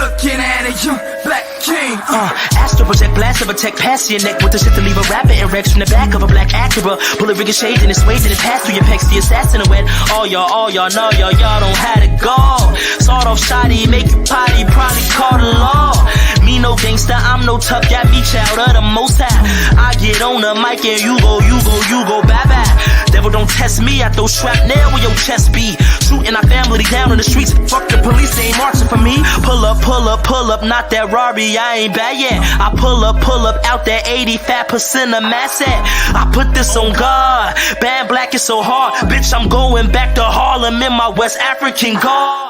looking at a young black king. Astro project blast of a tech past your neck with the shit to leave a rapper erect from the back of a black Acura. Bullet ricocheted and it's weighted and it passed through your pecs. The assassin wet. All y'all know y'all don't have to go. Sawed off shoddy, make you potty, probably call the law. Me no gangster, I'm no tough, got me child of the most high. I get on the mic and you go, bye bye. Devil don't test me, I throw shrapnel where your chest be. Shooting our family down in the streets, fuck the police, they ain't marching for me. Pull up, not that Rari, I ain't bad yet. I pull up out that 85% of mass at. I put this on God, bad black is so hard. Bitch, I'm going back to Harlem in my West African garb.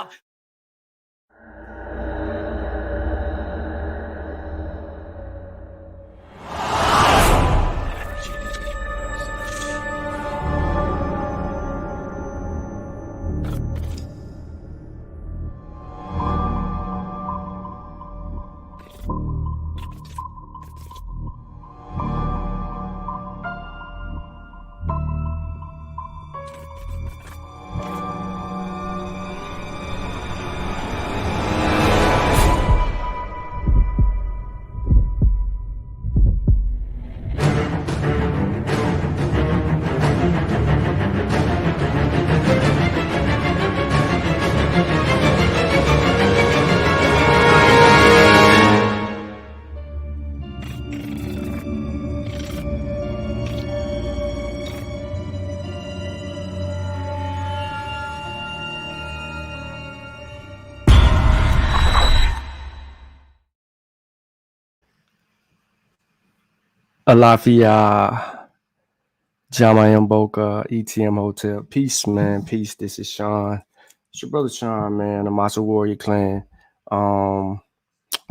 Alafia, Jama Boca, ETM Hotel. Peace, man. Peace. This is Sean. It's your brother Sean, man, the Masa Warrior Clan. I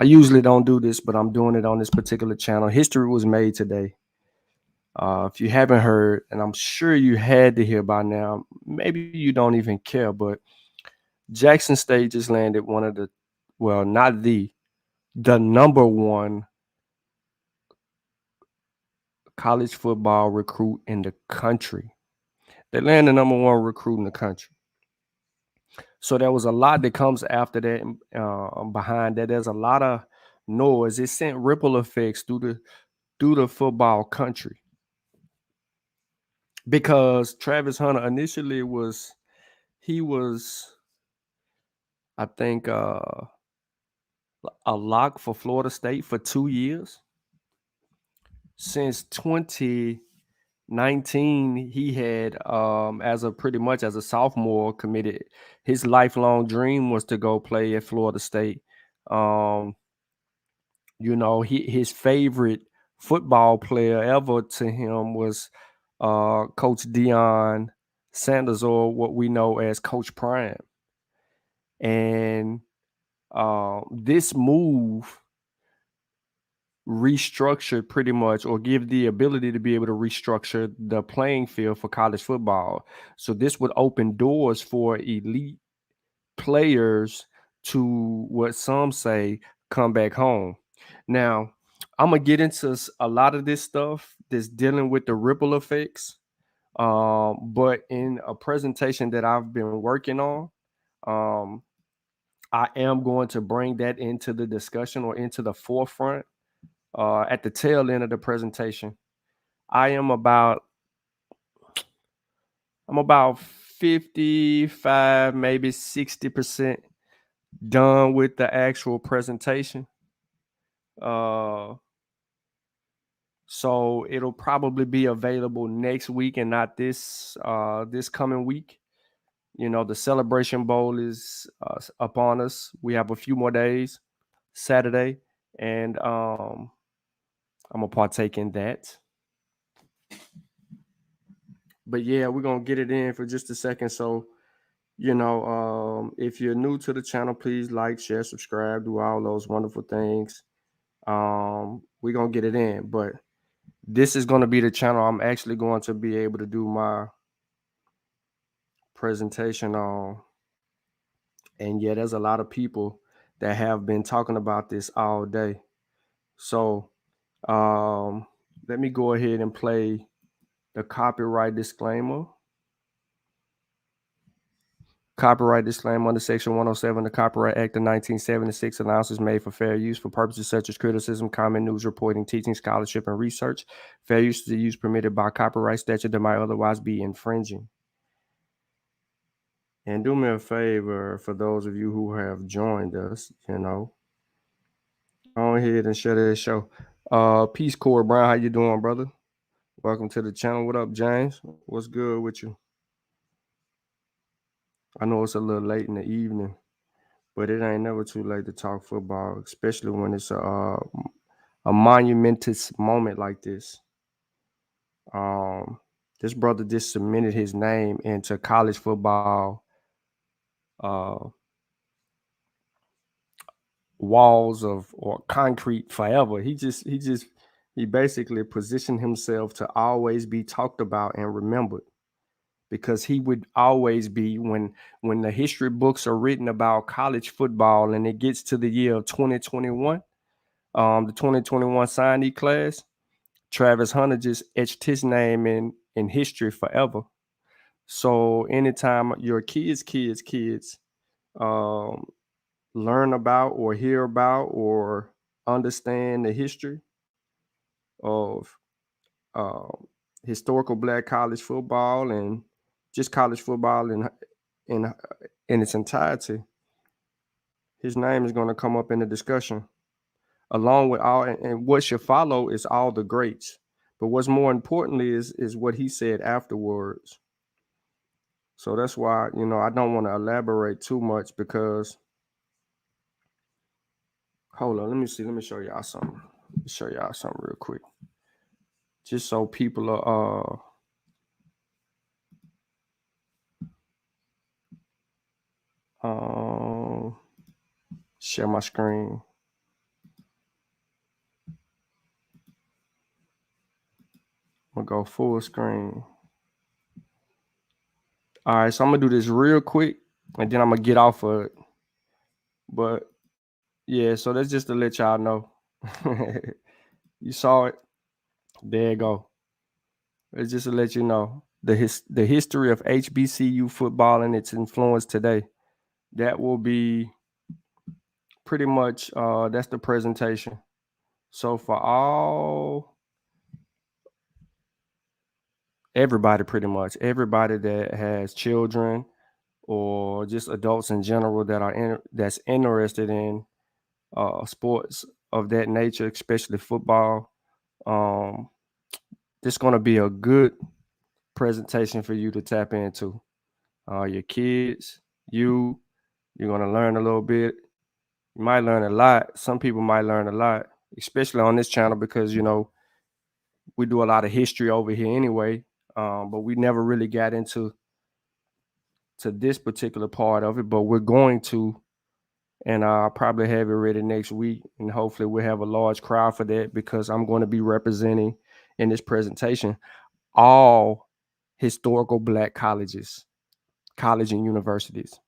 usually don't do this, but I'm doing it on this particular channel. History was made today. If you haven't heard, and I'm sure you had to hear by now, maybe you don't even care, but Jackson State just landed one of the, well, not the number one college football recruit in the country. They landed the number one recruit in the country. So there was a lot that comes after that, behind that. There's a lot of noise. It sent ripple effects through the football country. Because Travis Hunter initially was, I think, a lock for Florida State for 2 years. Since 2019, he had, as a sophomore, committed. His lifelong dream was to go play at Florida State. His favorite football player ever to him was Coach Deion Sanders, or what we know as Coach Prime. And this move restructured pretty much, or give the ability to be able to restructure the playing field for college football. So this would open doors for elite players to, what some say, come back home. Now, I'm going to get into a lot of this stuff that's dealing with the ripple effects. But in a presentation that I've been working on, I am going to bring that into the discussion, or into the forefront. At the tail end of the presentation. I'm about 55, maybe 60% done with the actual presentation. So it'll probably be available next week and not this coming week. The Celebration Bowl is upon us. We have a few more days, Saturday, and I'm going to partake in that. But yeah, we're going to get it in for just a second. So, if you're new to the channel, please like, share, subscribe, do all those wonderful things. We're going to get it in. But this is going to be the channel I'm actually going to be able to do my presentation on. And yeah, there's a lot of people that have been talking about this all day. So, let me go ahead and play the copyright disclaimer. Copyright disclaimer under Section 107 of the Copyright Act of 1976. Allowances made for fair use for purposes such as criticism, comment, news reporting, teaching, scholarship, and research. Fair use is the use permitted by copyright statute that might otherwise be infringing. And do me a favor, for those of you who have joined us, go ahead and share this show. Peace Corps Brown, how you doing, brother? Welcome to the channel. What up, James? What's good with you? I know it's a little late in the evening, but it ain't never too late to talk football, especially when it's a monumentous moment like this. This brother just submitted his name into college football walls or concrete forever. He basically positioned himself to always be talked about and remembered, because he would always be, when the history books are written about college football and it gets to the year of 2021, the 2021 signee class, Travis Hunter just etched his name in history forever. So anytime your kids learn about or hear about or understand the history of historical Black college football and just college football in its entirety, his name is going to come up in the discussion, along with all, and what should follow is all the greats. But what's more importantly is what he said afterwards. So that's why, I don't want to elaborate too much, because hold on, let me show y'all something. Real quick, just so people are share my screen. I'm gonna go full screen. All right, so I'm gonna do this real quick and then I'm gonna get off of it. But yeah, so that's just to let y'all know. You saw it. There you go. It's just to let you know the history of HBCU football and its influence today. That will be pretty much that's the presentation. So for everybody that has children or just adults in general that's interested in sports of that nature, especially football, this is going to be a good presentation for you to tap into. Your kids, you're going to learn a little bit. You might learn a lot. Some people might learn a lot, especially on this channel, because we do a lot of history over here anyway, but we never really got into this particular part of it. But we're going to, and I'll probably have it ready next week, and hopefully we'll have a large crowd for that, because I'm going to be representing in this presentation all historical Black colleges, college and universities,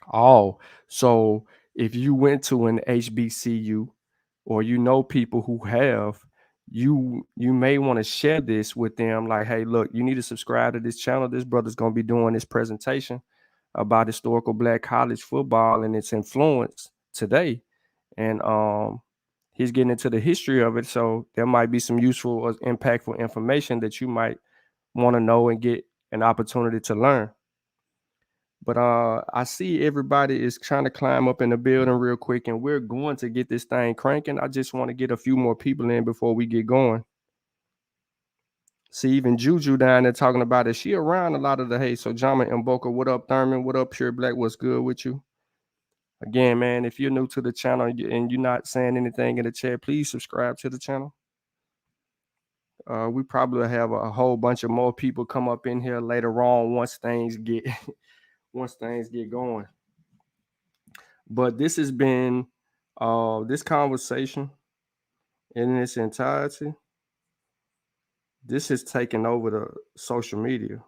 all. So if you went to an HBCU or people who have, you may want to share this with them, like, hey, look, you need to subscribe to this channel. This brother's going to be doing this presentation about historical Black college football and its influence today, and he's getting into the history of it. So there might be some useful or impactful information that you might want to know and get an opportunity to learn. But I see everybody is trying to climb up in the building real quick, and we're going to get this thing cranking. I just want to get a few more people in before we get going. See, even Juju down there talking about it. She around a lot of the hate. So Jama and Boca, what up, Thurman? What up, Pure Black? What's good with you? Again, man, if you're new to the channel and you're not saying anything in the chat, please subscribe to the channel. We probably have a whole bunch of more people come up in here later on once things get going. But this has been this conversation in its entirety. This has taken over the social media.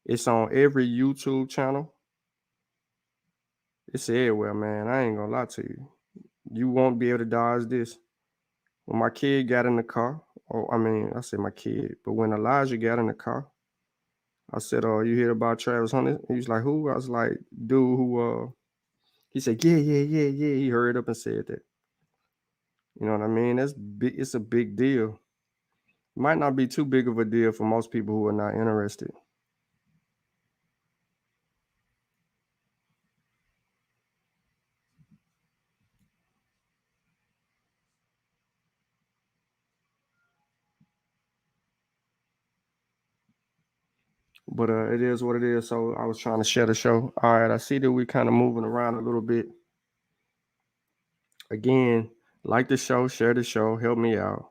It's on every YouTube channel. It's everywhere, man. I ain't gonna lie to you. You won't be able to dodge this. When my kid got in the car, I say my kid, but when Elijah got in the car, I said, you hear about Travis Hunter? He was like, who? I was like, dude who he said, yeah. He hurried up and said that. You know what I mean? That's big, it's a big deal. Might not be too big of a deal for most people who are not interested. But it is what it is. So I was trying to share the show. All right, I see that we're kind of moving around a little bit. Again, like the show, share the show, help me out.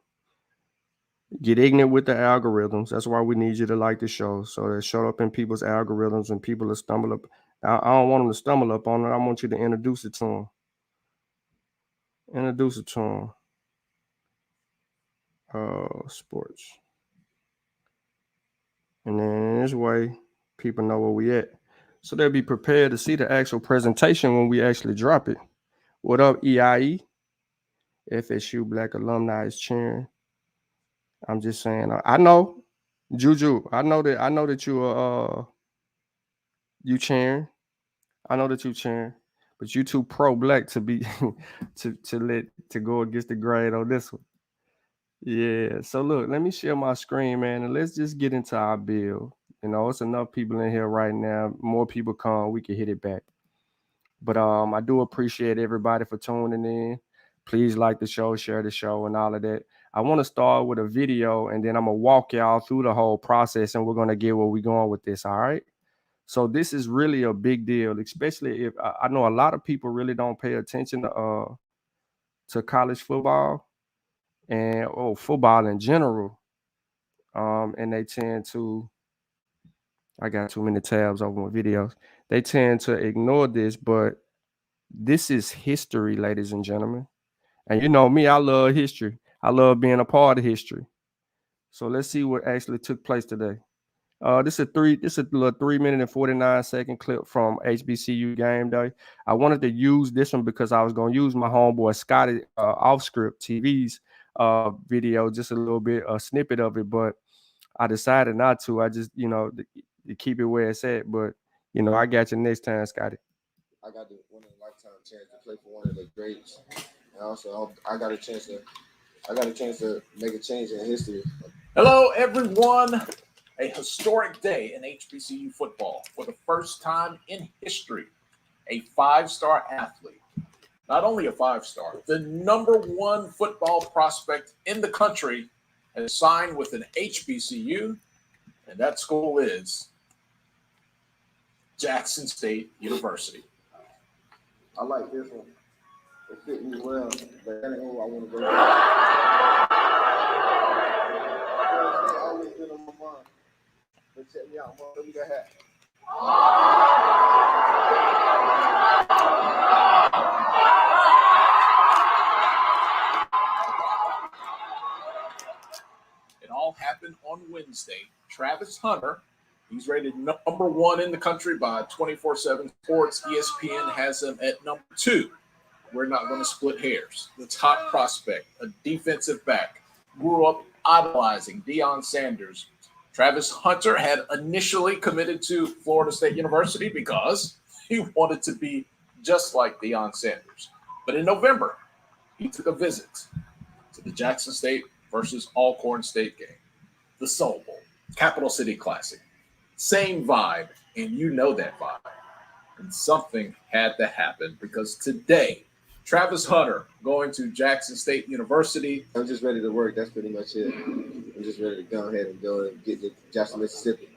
Get ignorant with the algorithms. That's why we need you to like the show, so that show up in people's algorithms and people will stumble up. I don't want them to stumble up on it. I want you to introduce it to them. Introduce it to them. Sports. And then in this way, people know where we at. So they'll be prepared to see the actual presentation when we actually drop it. What up, EIE? FSU Black Alumni is cheering. I'm just saying. I know, Juju. I know that you cheering. I know that you cheering, but you too pro-black to be to go against the grain on this one. Yeah. So look, let me share my screen, man, and let's just get into our bill. You know, it's enough people in here right now. More people come, we can hit it back. But I do appreciate everybody for tuning in. Please like the show, share the show, and all of that. I want to start with a video, and then I'm gonna walk y'all through the whole process, and we're gonna get where we're going with this. All right. So this is really a big deal, especially if I know a lot of people really don't pay attention to college football and football in general. And they tend to. I got too many tabs over my videos. They tend to ignore this, but this is history, ladies and gentlemen. And you know me, I love history. I love being a part of history. So let's see what actually took place today. This is a little 3 minute and 49 second clip from HBCU game day. I wanted to use this one because I was gonna use my homeboy Scotty off script TV's video, just a little bit, a snippet of it, but I decided not to. I just, to keep it where it's at. But I got you next time, Scotty. I got the one in a lifetime chance to play for one of the greats, and also I got a chance to make a change in history. Hello, everyone. A historic day in HBCU football. For the first time in history, a 5-star athlete, not only a 5-star, the #1 football prospect in the country, has signed with an HBCU, and that school is Jackson State University. I like this one. It fit me well, but that ain't who I want to go. It's always been on my mind. But check me out, mother. We got hat. It all happened on Wednesday. Travis Hunter, he's rated #1 in the country by 24/7 Sports. ESPN has him at #2. We're not going to split hairs. The top prospect, a defensive back, grew up idolizing Deion Sanders. Travis Hunter had initially committed to Florida State University because he wanted to be just like Deion Sanders. But in November, he took a visit to the Jackson State versus Alcorn State game, the Soul Bowl, Capital City Classic. Same vibe, and you know that vibe. And something had to happen because today, Travis Hunter going to Jackson State University. I'm just ready to work. That's pretty much it. I'm just ready to go ahead and go and get to Jackson, Mississippi.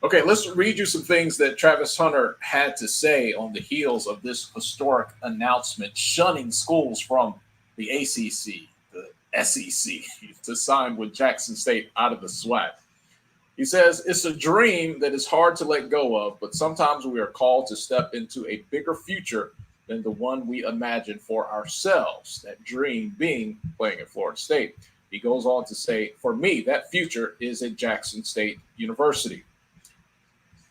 Okay, let's read you some things that Travis Hunter had to say on the heels of this historic announcement, shunning schools from the ACC, the SEC, to sign with Jackson State out of the SWAC. He says, it's a dream that is hard to let go of, but sometimes we are called to step into a bigger future than the one we imagine for ourselves, that dream being playing at Florida State. He goes on to say, for me, that future is at Jackson State University.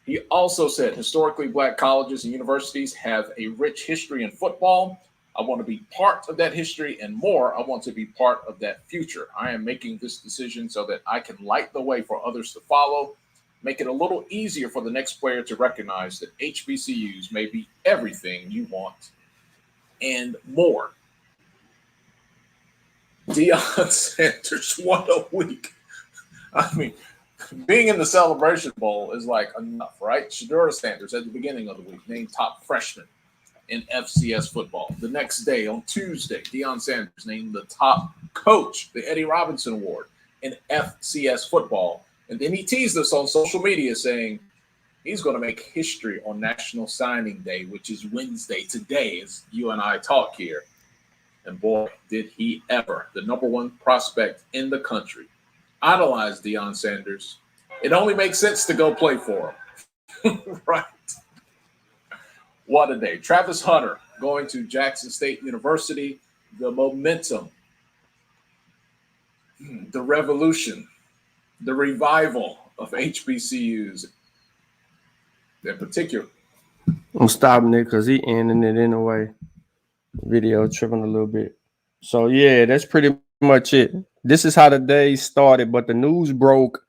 He also said, historically Black colleges and universities have a rich history in football. I want to be part of that history, and more, I want to be part of that future. I am making this decision so that I can light the way for others to follow. make it a little easier for the next player to recognize that HBCUs may be everything you want and more. Deion Sanders, what a week. I mean, being in the Celebration Bowl is like enough, right? Shedeur Sanders at the beginning of the week named top freshman in FCS football. The next day, on Tuesday, Deion Sanders named the top coach, the Eddie Robinson Award in FCS football. And then he teased us on social media saying he's going to make history on National Signing Day, which is Wednesday today, as you and I talk here. And boy, did he ever. The number one prospect in the country. Idolize Deion Sanders. It only makes sense to go play for him. Right. What a day. Travis Hunter going to Jackson State University. The momentum, the revolution, the revival of HBCUs in particular. I'm stopping it because he ending it anyway. Video tripping a little bit. So yeah, that's pretty much it. This is how the day started, but the news broke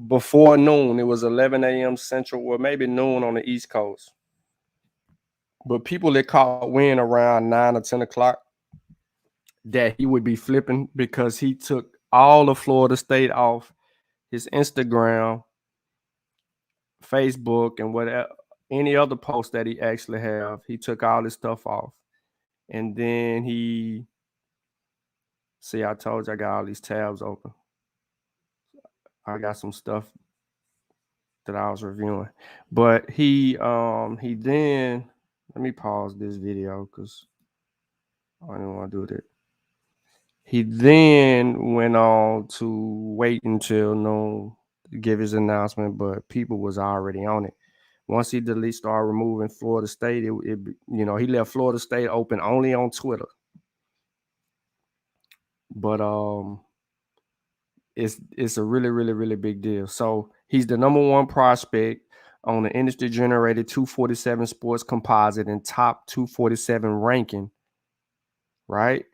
before noon. It was 11 a.m. Central, or maybe noon on the East Coast. But people that caught wind around 9 or 10 o'clock that he would be flipping because he took all of Florida State off his Instagram, Facebook, and whatever, any other post that he actually have. He took all his stuff off. And then see, I told you I got all these tabs open. I got some stuff that I was reviewing. But he then, let me pause this video because I didn't want to do that. He then went on to wait until noon to give his announcement, but people was already on it. Once he started removing Florida State, he left Florida State open only on Twitter. But it's a really, really, really big deal. So he's the number one prospect on the industry-generated 247 Sports Composite and top 247 ranking, right?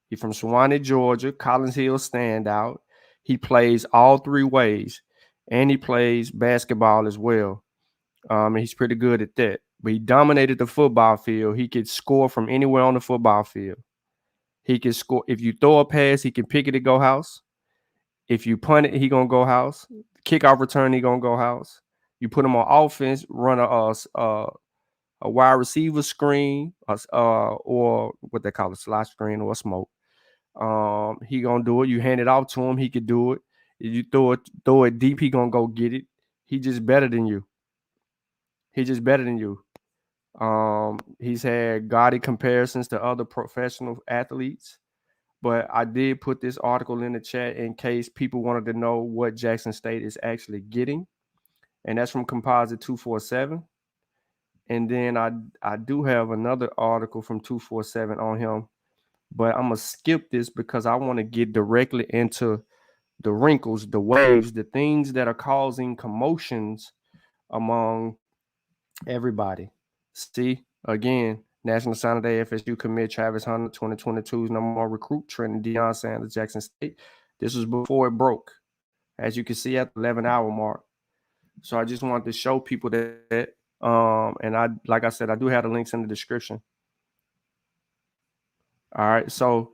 He's from Suwanee, Georgia, Collins Hill standout. He plays all three ways, and he plays basketball as well. And he's pretty good at that. But he dominated the football field. He could score from anywhere on the football field. He can score. If you throw a pass, he can pick it to go house. If you punt it, he going to go house. Kickoff return, he going to go house. You put him on offense, run a wide receiver screen, or what they call a slot screen or a smoke. He going to do it. You hand it off to him, he could do it. If you throw it deep, he going to go get it. He just better than you. He's had gaudy comparisons to other professional athletes, but I did put this article in the chat in case people wanted to know what Jackson State is actually getting, and that's from Composite 247. And then I do have another article from 247 on him, but I'm gonna skip this because I want to get directly into the wrinkles, the waves, the things that are causing commotions among everybody. See, again, National Signing Day, FSU commit Travis Hunter, 2022's number one recruit, Trenton Deion Sanders, Jackson State. This was before it broke, as you can see at the 11-hour mark. So I just wanted to show people that. And like I said, I do have the links in the description. All right, so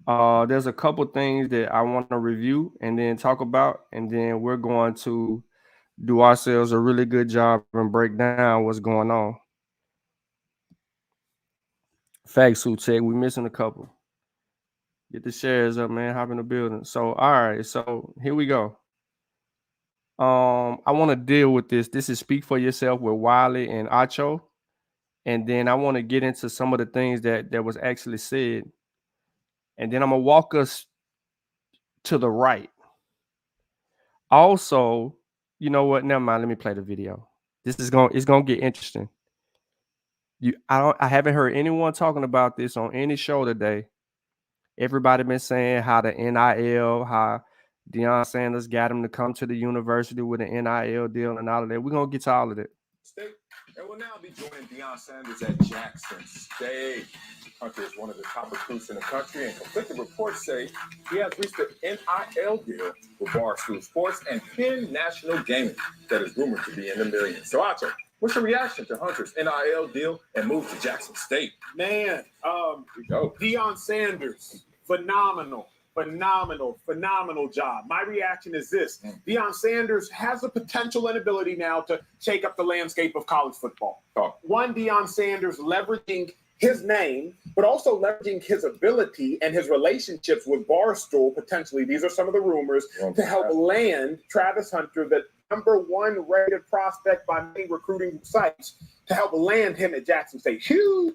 there's a couple things that I want to review and then talk about, and then we're going to do ourselves a really good job and break down what's going on. Facts, who check. We missing a couple. Get the shares up, man. Hop in the building. So, all right. So here we go. I want to deal with this. This is Speak for Yourself with Wiley and Acho. And then I want to get into some of the things that was actually said. And then I'm going to walk us to the right. Also, you know what? Never mind. Let me play the video. It's gonna get interesting. I haven't heard anyone talking about this on any show today. Everybody been saying how the NIL, how Deion Sanders got him to come to the university with an NIL deal and all of that. We're gonna get to all of that. And will now be joining Deion Sanders at Jackson State. Hunter is one of the top recruits in the country, and conflicting reports say he has reached an NIL deal with Barstool Sports and Penn National Gaming that is rumored to be in the millions. So, Acho, what's your reaction to Hunter's NIL deal and move to Jackson State? Man, Deion Sanders, phenomenal job. My reaction is this. Deion Sanders has the potential and ability now to shake up the landscape of college football. One, Deion Sanders leveraging his name, but also leveraging his ability and his relationships with Barstool, potentially, these are some of the rumors, to help land Travis Hunter, the #1 rated prospect by many recruiting sites, to help land him at Jackson State. Huge.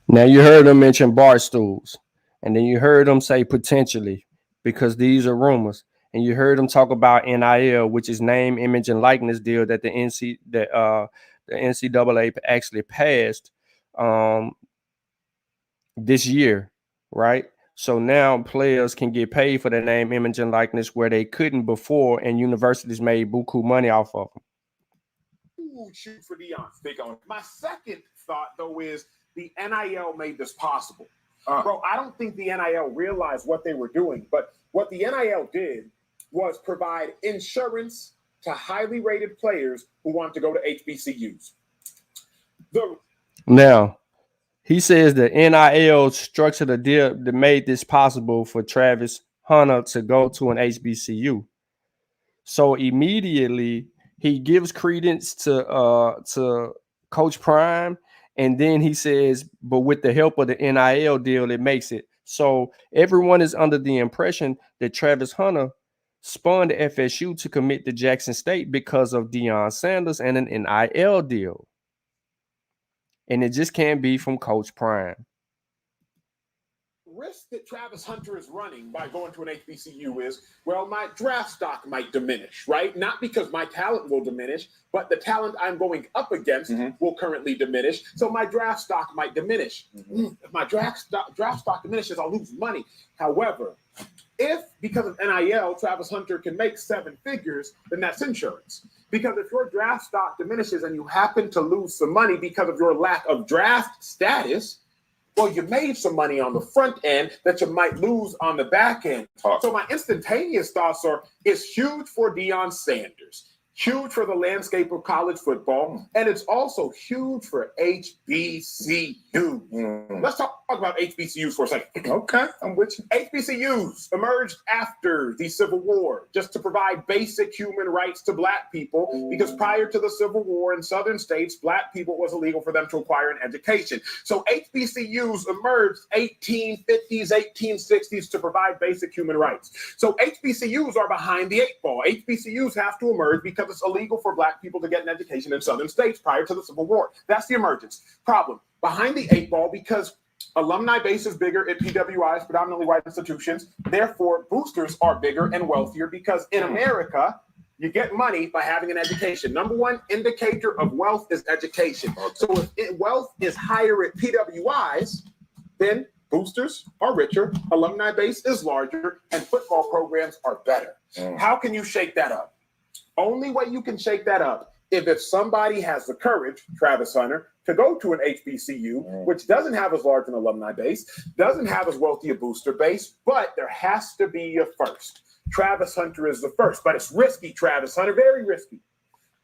Now you heard him mention Barstools. And then you heard them say potentially, because these are rumors. And you heard them talk about NIL, which is name, image, and likeness deal that the NCAA actually passed this year, right? So now players can get paid for their name, image, and likeness where they couldn't before, and universities made buku money off of them. Shoot for Deion. Big on. My second thought, though, is the NIL made this possible. Bro, I don't think the NIL realized what they were doing, but what the NIL did was provide insurance to highly rated players who want to go to HBCUs. Now, he says the NIL structured a deal that made this possible for Travis Hunter to go to an HBCU. So immediately he gives credence to Coach Prime. And then he says, but with the help of the NIL deal, it makes it. So everyone is under the impression that Travis Hunter spun to FSU to commit to Jackson State because of Deion Sanders and an NIL deal. And it just can't be from Coach Prime. Risk that Travis Hunter is running by going to an HBCU is, well, my draft stock might diminish, right? Not because my talent will diminish, but the talent I'm going up against will currently diminish. So my draft stock might diminish. If my draft stock diminishes, I'll lose money. However, if because of NIL, Travis Hunter can make 7 figures, then that's insurance. Because if your draft stock diminishes and you happen to lose some money because of your lack of draft status, well, you made some money on the front end that you might lose on the back end. So my instantaneous thoughts are, it's huge for Deion Sanders, huge for the landscape of college football, and it's also huge for HBCUs. Let's talk about HBCUs for a second. Okay, I'm with you. HBCUs emerged after the Civil War just to provide basic human rights to Black people, because prior to the Civil War in southern states, Black people, it was illegal for them to acquire an education. So HBCUs emerged 1850s, 1860s to provide basic human rights. So HBCUs are behind the 8 ball. HBCUs have to emerge because it's illegal for Black people to get an education in southern states prior to the Civil War. That's the emergence. Problem, behind the 8 ball, because alumni base is bigger at PWIs, predominantly white institutions. Therefore, boosters are bigger and wealthier because in America, you get money by having an education. #1 indicator of wealth is education. So if wealth is higher at PWIs, then boosters are richer, alumni base is larger, and football programs are better. How can you shake that up? Only way you can shake that up if somebody has the courage, Travis Hunter, to go to an HBCU, which doesn't have as large an alumni base, doesn't have as wealthy a booster base, but there has to be a first. Travis Hunter is the first, but it's risky, Travis Hunter, very risky,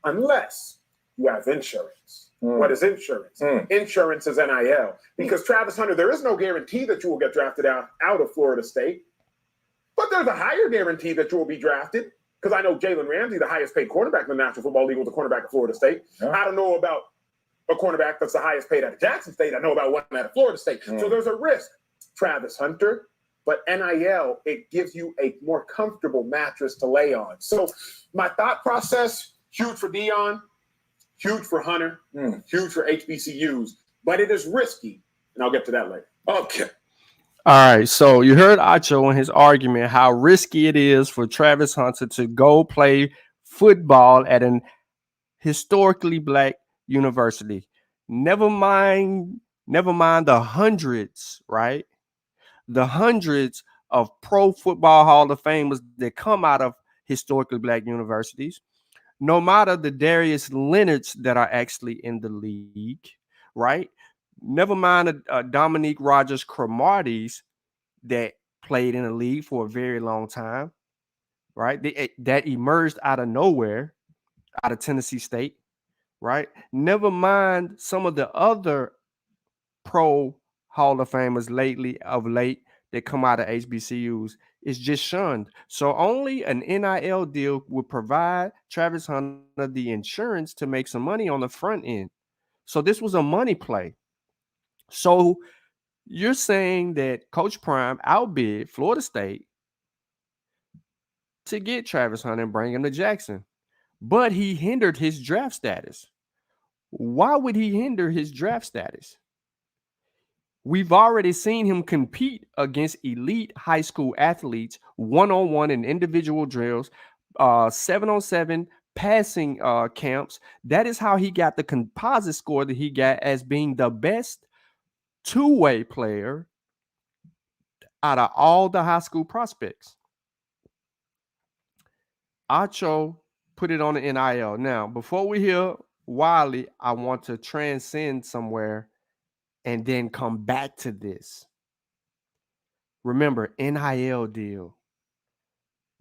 unless you have insurance. What is insurance? Insurance is NIL. Because Travis Hunter, there is no guarantee that you will get drafted out of Florida State, but there's a higher guarantee that you will be drafted. Because I know Jalen Ramsey, the highest paid quarterback in the National Football League, was a cornerback at Florida State. I don't know about a cornerback that's the highest paid at Jackson State. I know about one at Florida State. So there's a risk, Travis Hunter. But NIL, it gives you a more comfortable mattress to lay on. So my thought process, huge for Deion, huge for Hunter, huge for HBCUs. But it is risky. And I'll get to that later. Okay. All right, so you heard Acho in his argument how risky it is for Travis Hunter to go play football at an historically Black university. Never mind the hundreds, right? The hundreds of Pro Football Hall of Famers that come out of historically Black universities. no matter the Darius Leonards that are actually in the league, right? Never mind Dominique Rodgers-Cromartie's that played in the league for a very long time, right? That emerged out of nowhere, out of Tennessee State, right? Never mind some of the other pro Hall of Famers of late that come out of HBCUs. Is just shunned. So only an NIL deal would provide Travis Hunter the insurance to make some money on the front end. So this was a money play. So you're saying that Coach Prime outbid Florida State to get Travis Hunter and bring him to Jackson, but he hindered his draft status. Why would he hinder his draft status? We've already seen him compete against elite high school athletes one-on-one in individual drills, 7-on-7 passing camps. That is how he got the composite score that he got as being the best two-way player out of all the high school prospects. Acho put it on the NIL. Now, before we hear Wiley, I want to transcend somewhere and then come back to this. Remember, NIL deal.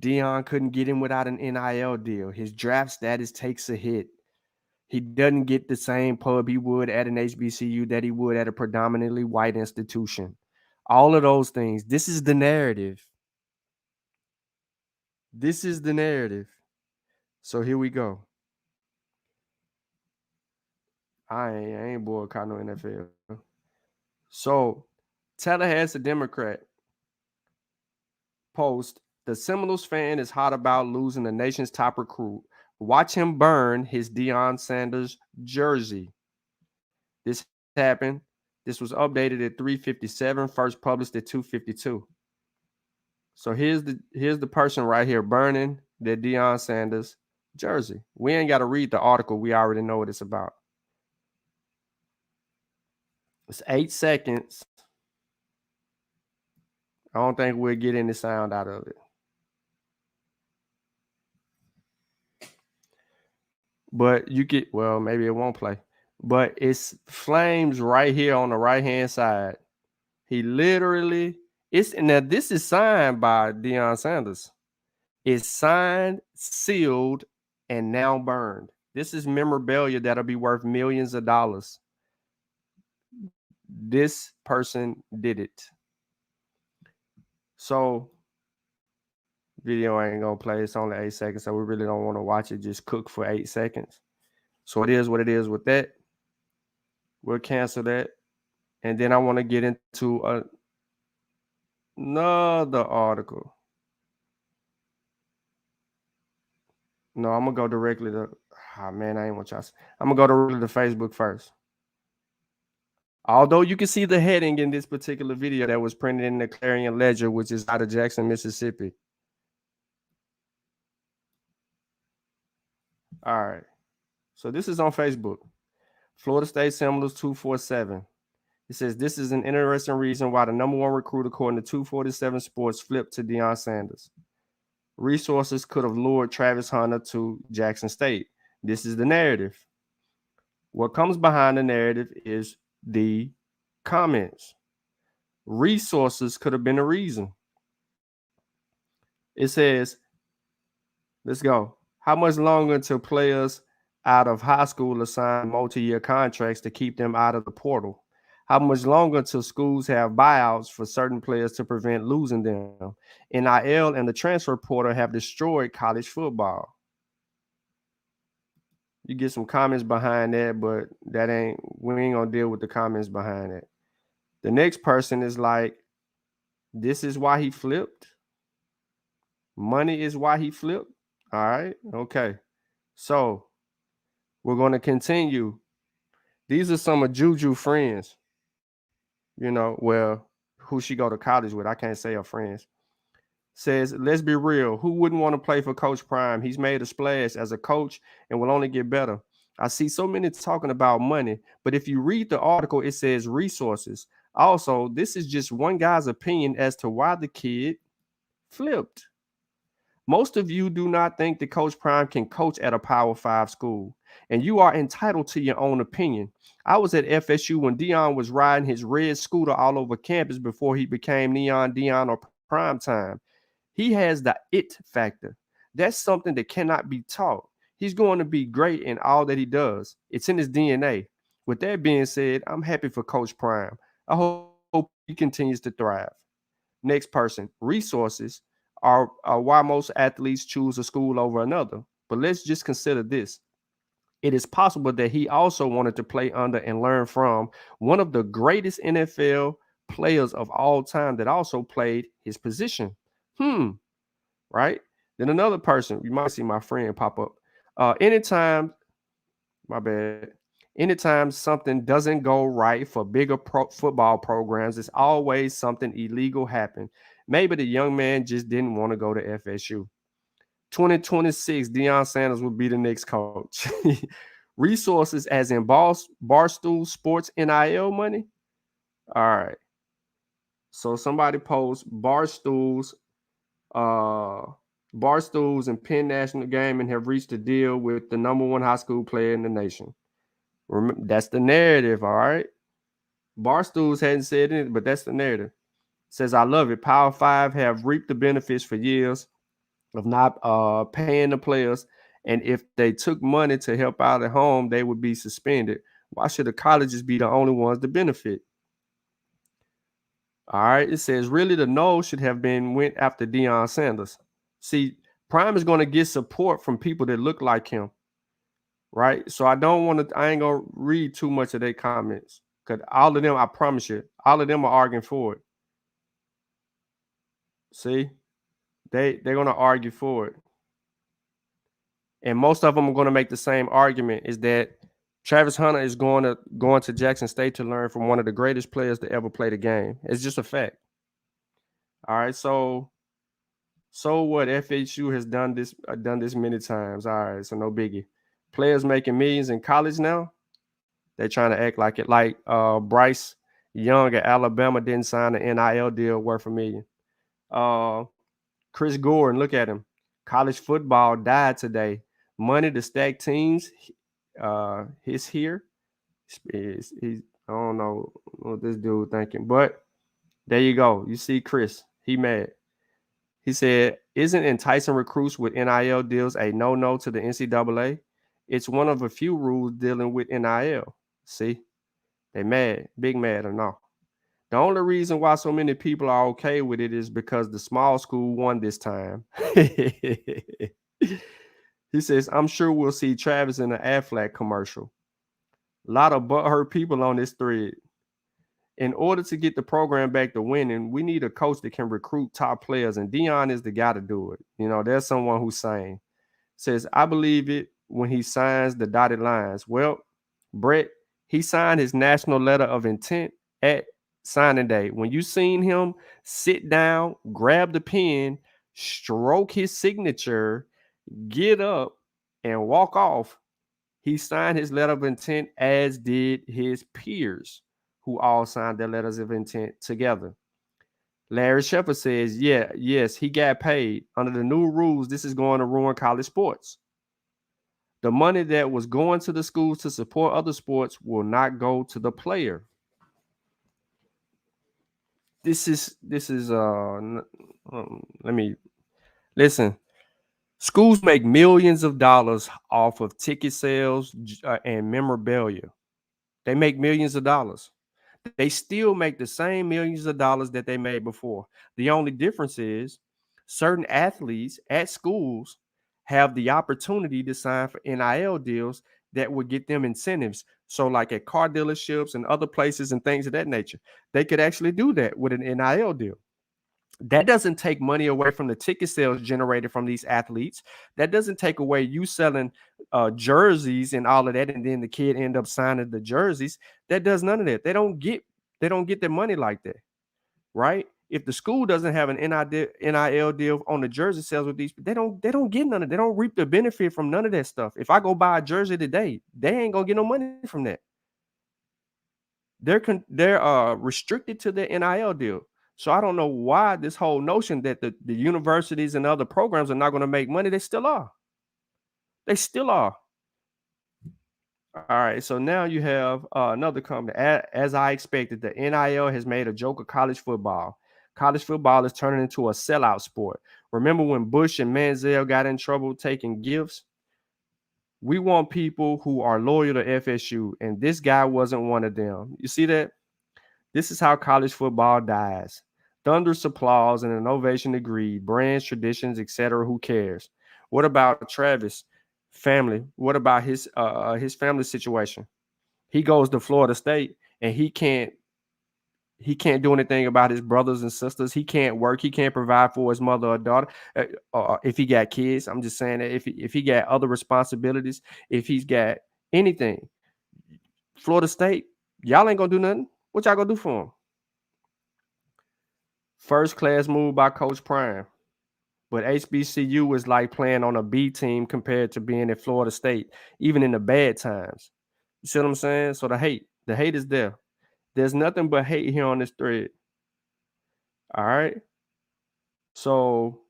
Deion couldn't get him without an NIL deal. His draft status takes a hit. He doesn't get the same pub he would at an HBCU that he would at a predominantly white institution. All of those things. This is the narrative. This is the narrative. So here we go. I ain't boycotting no NFL. So Tallahassee Democrat post, the Seminoles fan is hot about losing the nation's top recruit. Watch him burn his Deion Sanders jersey. This happened. This was updated at 3:57, first published at 2:52. So here's the person right here burning the Deion Sanders jersey. We ain't got to read the article. We already know what it's about. It's 8 seconds. I don't think we'll get any sound out of it. But you get, well, maybe it won't play. But it's flames right here on the right-hand side. He literally, now this is signed by Deion Sanders. It's signed, sealed, and now burned. This is memorabilia that'll be worth millions of dollars. This person did it. So, video ain't gonna play. It's only 8 seconds, so we really don't want to watch it just cook for 8 seconds. So it is what it is with that. We'll cancel that. And then I want to get into another article. No, I'm gonna go directly to. I ain't want y'all. I'm gonna go directly to Facebook first. Although you can see the heading in this particular video that was printed in the Clarion Ledger, which is out of Jackson, Mississippi. All right. So this is on Facebook. Florida State Seminoles 247. It says, this is an interesting reason why the number one recruit, according to 247 Sports, flipped to Deion Sanders. Resources could have lured Travis Hunter to Jackson State. This is the narrative. What comes behind the narrative is the comments. Resources could have been the reason. It says, let's go. How much longer until players out of high school assign multi-year contracts to keep them out of the portal? How much longer until schools have buyouts for certain players to prevent losing them? NIL and the transfer portal have destroyed college football. You get some comments behind that, but we ain't gonna deal with the comments behind it. The next person is like, this is why he flipped. Money is why he flipped. All right, okay. So we're gonna continue. These are some of Juju friends. Who she go to college with. I can't say her friends. Says, let's be real. Who wouldn't want to play for Coach Prime? He's made a splash as a coach and will only get better. I see so many talking about money, but if you read the article, it says resources. Also, this is just one guy's opinion as to why the kid flipped. Most of you do not think that Coach Prime can coach at a Power 5 school, and you are entitled to your own opinion. I was at FSU when Deion was riding his red scooter all over campus before he became Neon Deion or Prime Time. He has the it factor. That's something that cannot be taught. He's going to be great in all that he does. It's in his DNA. With that being said, I'm happy for Coach Prime. I hope he continues to thrive. Next person, resources are why most athletes choose a school over another. But let's just consider this. It is possible that he also wanted to play under and learn from one of the greatest NFL players of all time that also played his position. Right? Then another person, you might see my friend pop up. Anytime something doesn't go right for bigger football programs, it's always something illegal happened. Maybe the young man just didn't want to go to FSU. 2026, Deion Sanders will be the next coach. Resources as in Barstool Sports NIL money. All right. So somebody posts Barstools and Penn National Gaming have reached a deal with the #1 high school player in the nation. Remember, that's the narrative, all right? Barstools hadn't said it, but that's the narrative. Says, I love it. Power 5 have reaped the benefits for years of not paying the players. And if they took money to help out at home, they would be suspended. Why should the colleges be the only ones to benefit? All right. It says, really, the no should have went after Deion Sanders. See, Prime is going to get support from people that look like him. Right. So I ain't going to read too much of their comments. Because all of them, I promise you, all of them are arguing for it. See? They're going to argue for it. And most of them are going to make the same argument, is that Travis Hunter is going to Jackson State to learn from one of the greatest players to ever play the game. It's just a fact. All right, so what? FSU has done this many times. All right, so no biggie. Players making millions in college now, they're trying to act like it. Like Bryce Young at Alabama didn't sign an NIL deal worth $1 million. Chris Gordon, look at him. College football died today. Money to stack teams. He's here. I don't know what this dude thinking, but there you go. You see Chris. He mad. He said, isn't enticing recruits with NIL deals a no-no to the NCAA? It's one of a few rules dealing with NIL. See? They mad. Big mad or no? The only reason why so many people are okay with it is because the small school won this time. He says, I'm sure we'll see Travis in an Aflac commercial. A lot of butthurt people on this thread. In order to get the program back to winning, we need a coach that can recruit top players, and Deion is the guy to do it. You know, there's someone who's saying, says, I believe it when he signs the dotted lines. Well, Brett, he signed his national letter of intent at signing day. When you seen him sit down, grab the pen, stroke his signature, get up, and walk off, he signed his letter of intent, as did his peers, who all signed their letters of intent together. Larry Shepard says, yes, he got paid. Under the new rules, this is going to ruin college sports. The money that was going to the schools to support other sports will not go to the player. Let me listen. Schools make millions of dollars off of ticket sales and memorabilia. They make millions of dollars. They still make the same millions of dollars that they made before. The only difference is certain athletes at schools have the opportunity to sign for NIL deals that would get them incentives. So like at car dealerships and other places and things of that nature, they could actually do that with an NIL deal. That doesn't take money away from the ticket sales generated from these athletes. That doesn't take away you selling jerseys and all of that, and then the kid end up signing the jerseys. That does none of that. They don't get their money like that, right? If the school doesn't have an NIL deal on the jersey sales with these, they don't get none of it. They don't reap the benefit from none of that stuff. If I go buy a jersey today, they ain't gonna get no money from that. They're restricted to the NIL deal. So I don't know why this whole notion that the universities and other programs are not going to make money. They still are. They still are. All right. So now you have another company. As I expected, the NIL has made a joke of college football. College football is turning into a sellout sport. Remember when Bush and Manziel got in trouble taking gifts? We want people who are loyal to FSU, and this guy wasn't one of them. You see that? This is how college football dies. Thunderous applause and an ovation agreed. Brands, traditions, etc. Who cares? What about Travis' family? What about his family situation? He goes to Florida State and he can't do anything about his brothers and sisters. He can't work. He can't provide for his mother or daughter. If he got kids, I'm just saying that if he got other responsibilities, if he's got anything, Florida State, y'all ain't gonna do nothing. What y'all gonna do for him? First class move by Coach Prime. But HBCU is like playing on a B team compared to being at Florida State, even in the bad times. You see what I'm saying? So the hate is there. There's nothing but hate here on this thread. All right. So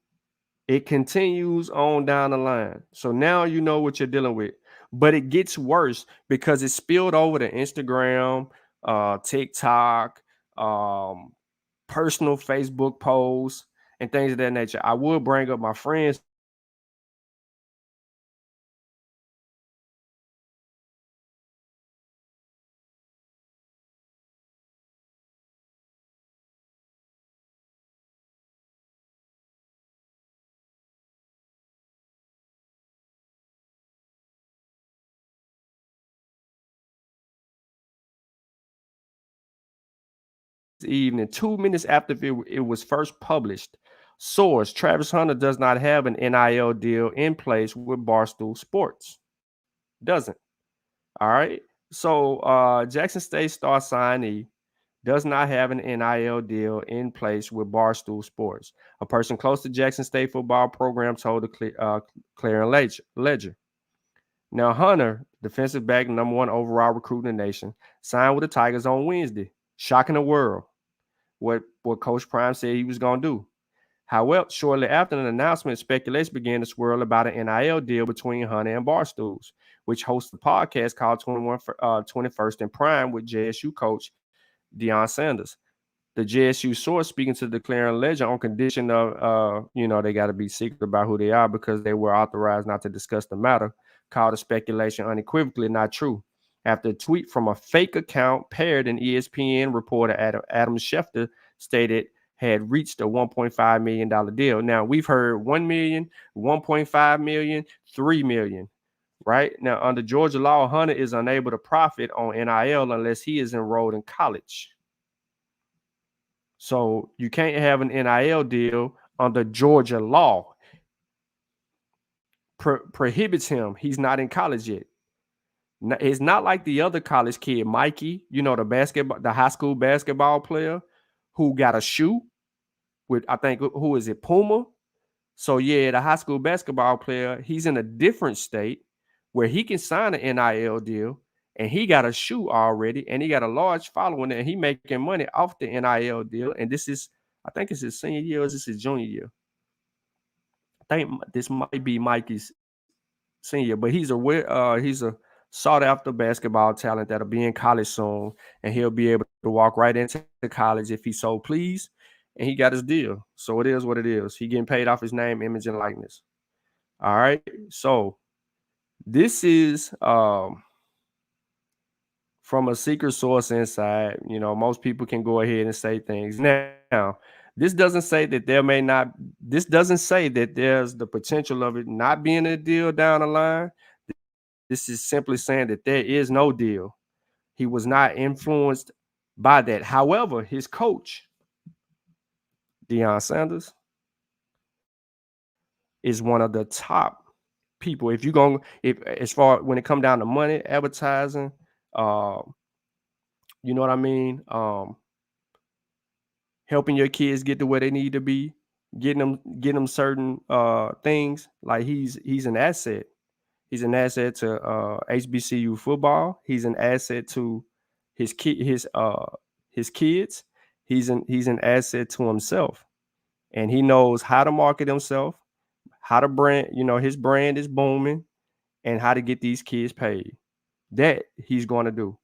it continues on down the line. So now you know what you're dealing with. But it gets worse because it spilled over to Instagram, TikTok, personal Facebook posts, and things of that nature. I would bring up my friends. Evening, 2 minutes after it was first published. Source: Travis Hunter does not have an NIL deal in place with Barstool Sports. Doesn't. All right. So Jackson State star signee does not have an NIL deal in place with Barstool Sports. A person close to Jackson State football program told the Clarion Ledger. Now, Hunter, defensive back, number 1 overall recruit in the nation, signed with the Tigers on Wednesday, shocking the world. What Coach Prime said he was going to do. However, shortly after the announcement, speculation began to swirl about an NIL deal between Hunter and Barstools, which hosts a podcast called 21st and Prime with JSU coach Deion Sanders. The JSU source speaking to the Clarion Ledger on condition of, they got to be secret about who they are because they were authorized not to discuss the matter, called the speculation unequivocally not true. After a tweet from a fake account paired an ESPN reporter, Adam Schefter, stated had reached a $1.5 million deal. Now, we've heard 1 million, 1.5 million, 3 million, right? Now, under Georgia law, Hunter is unable to profit on NIL unless he is enrolled in college. So you can't have an NIL deal under Georgia law. Prohibits him. He's not in college yet. It's not like the other college kid, Mikey, the high school basketball player who got a shoe with, I think, who is it, Puma? So, yeah, the high school basketball player, he's in a different state where he can sign an NIL deal, and he got a shoe already, and he got a large following, and he making money off the NIL deal. And this is, I think it's his senior year or is this his junior year? I think this might be Mikey's senior, but he's a sought after basketball talent that'll be in college soon, and he'll be able to walk right into college if he so please. And he got his deal. So it is what it is. He getting paid off his name, image, and likeness. All right. So this is from a secret source inside. Most people can go ahead and say things. Now, this doesn't say that this doesn't say that there's the potential of it not being a deal down the line. This is simply saying that there is no deal. He was not influenced by that. However, his coach, Deion Sanders, is one of the top people. As far when it come down to money, advertising, you know what I mean? Helping your kids get to where they need to be, getting them certain things. Like he's an asset. He's an asset to HBCU football. He's an asset to his kids. he's an asset to himself, and he knows how to market himself, how to brand, his brand is booming, and how to get these kids paid. That he's going to do.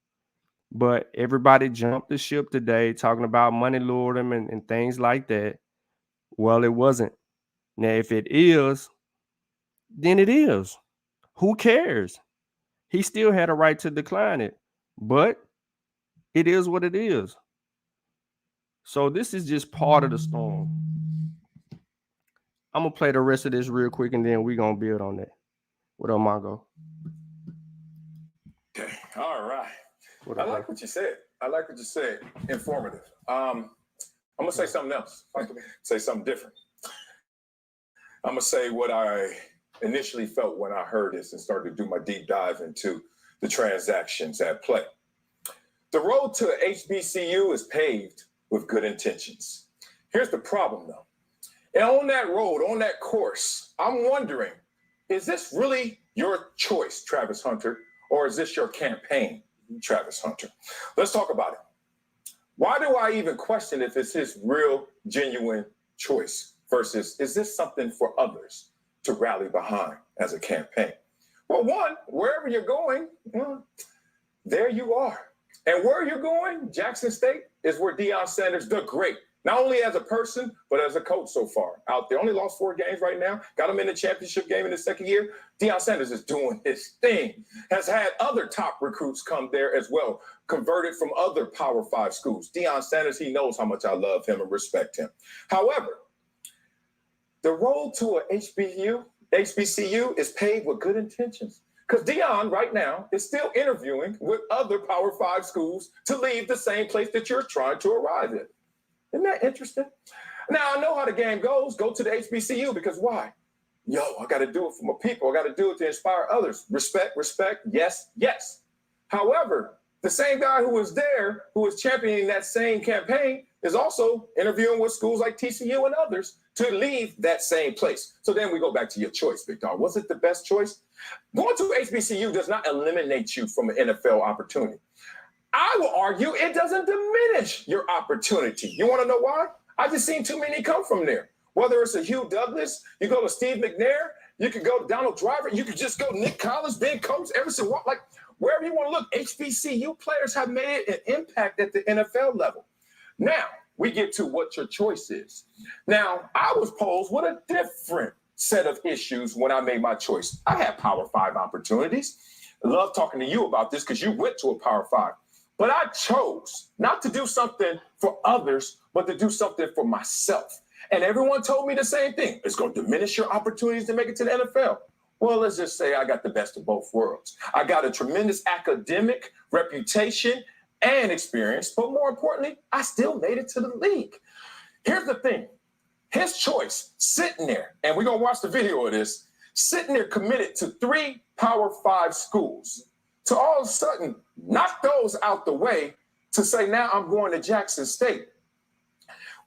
But everybody jumped the ship today talking about money lured him and things like that. Well, it wasn't. Now, if it is, then it is. Who cares? He still had a right to decline it, but it is what it is. So this is just part of the storm. I'm going to play the rest of this real quick, and then we're going to build on that. What up, Mongo? Okay. All right. I like what you said. Informative. I'm going to say something else. Say something different. I'm going to say what I initially felt when I heard this and started to do my deep dive into the transactions at play. The road to HBCU is paved with good intentions. Here's the problem, though. And on that road, on that course, I'm wondering, is this really your choice, Travis Hunter, or is this your campaign, Travis Hunter? Let's talk about it. Why do I even question if it's his real, genuine choice versus is this something for others to rally behind as a campaign? Well, one, wherever you're going, there you are. And where you're going, Jackson State, is where Deion Sanders, the great, not only as a person, but as a coach so far out there. Only lost 4 games right now. Got him in the championship game in his second year. Deion Sanders is doing his thing. Has had other top recruits come there as well, converted from other Power 5 schools. Deion Sanders, he knows how much I love him and respect him. However, the road to a HBCU is paved with good intentions. Because Deion right now is still interviewing with other Power 5 schools to leave the same place that you're trying to arrive at. Isn't that interesting? Now, I know how the game goes. Go to the HBCU because why? I got to do it for my people. I got to do it to inspire others. Respect, yes, yes. However, the same guy who was there, who was championing that same campaign, is also interviewing with schools like TCU and others to leave that same place. So then we go back to your choice, Big Dog. Was it the best choice? Going to HBCU does not eliminate you from an NFL opportunity. I will argue it doesn't diminish your opportunity. You want to know why? I've just seen too many come from there. Whether it's a Hugh Douglas, you go to Steve McNair, you could go to Donald Driver, you could just go Nick Collins, Ben Combs, Everson, like wherever you want to look, HBCU players have made an impact at the NFL level. Now, we get to what your choice is. Now, I was posed with a different set of issues when I made my choice. I had Power 5 opportunities. I love talking to you about this because you went to a Power 5. But I chose not to do something for others, but to do something for myself. And everyone told me the same thing. It's going to diminish your opportunities to make it to the NFL. Well, let's just say I got the best of both worlds. I got a tremendous academic reputation and experience, but more importantly, I still made it to the league. Here's the thing. His choice, sitting there, and we're going to watch the video of this, sitting there committed to 3 Power 5 schools, to all of a sudden knock those out the way to say, now I'm going to Jackson State.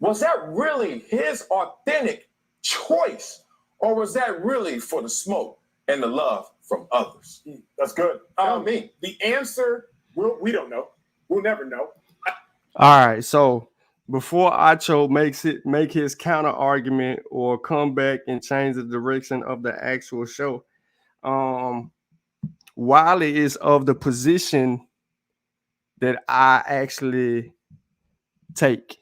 Was that really his authentic choice, or was that really for the smoke and the love from others? That's good. Me. The answer, we don't know. We'll never know. All right, so before Acho make his counter argument or come back and change the direction of the actual show, Wiley is of the position that I actually take,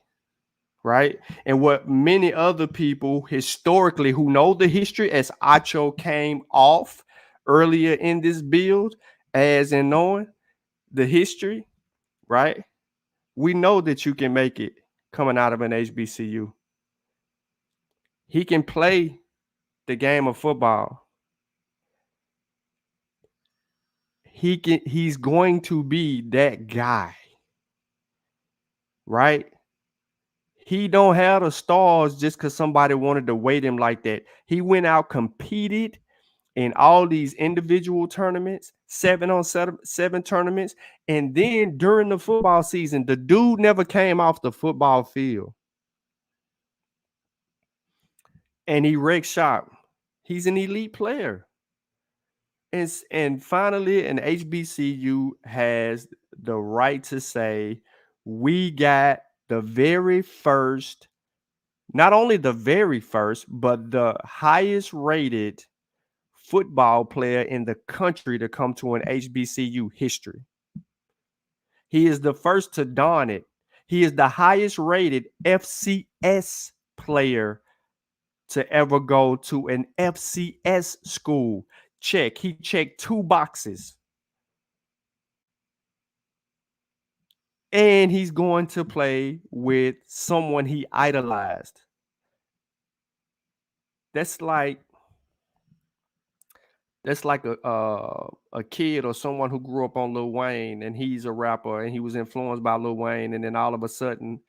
right? And what many other people historically who know the history, as Acho came off earlier in this build, as in knowing the history, right? We know that you can make it coming out of an HBCU. He can play the game of football. He's going to be that guy, right? He don't have the stars just because somebody wanted to weight him like that. He went out, competed in all these individual tournaments, 7-on-7 tournaments, and then during the football season, the dude never came off the football field. And he wrecked shop. He's an elite player. And finally, an HBCU has the right to say, we got the very first, not only the very first, but the highest rated football player in the country to come to an HBCU history. He is the first to don it. He is the highest rated FCS player to ever go to an FCS school. Check. He checked 2 boxes. And he's going to play with someone he idolized. That's like a kid or someone who grew up on Lil Wayne, and he's a rapper and he was influenced by Lil Wayne, and then all of a sudden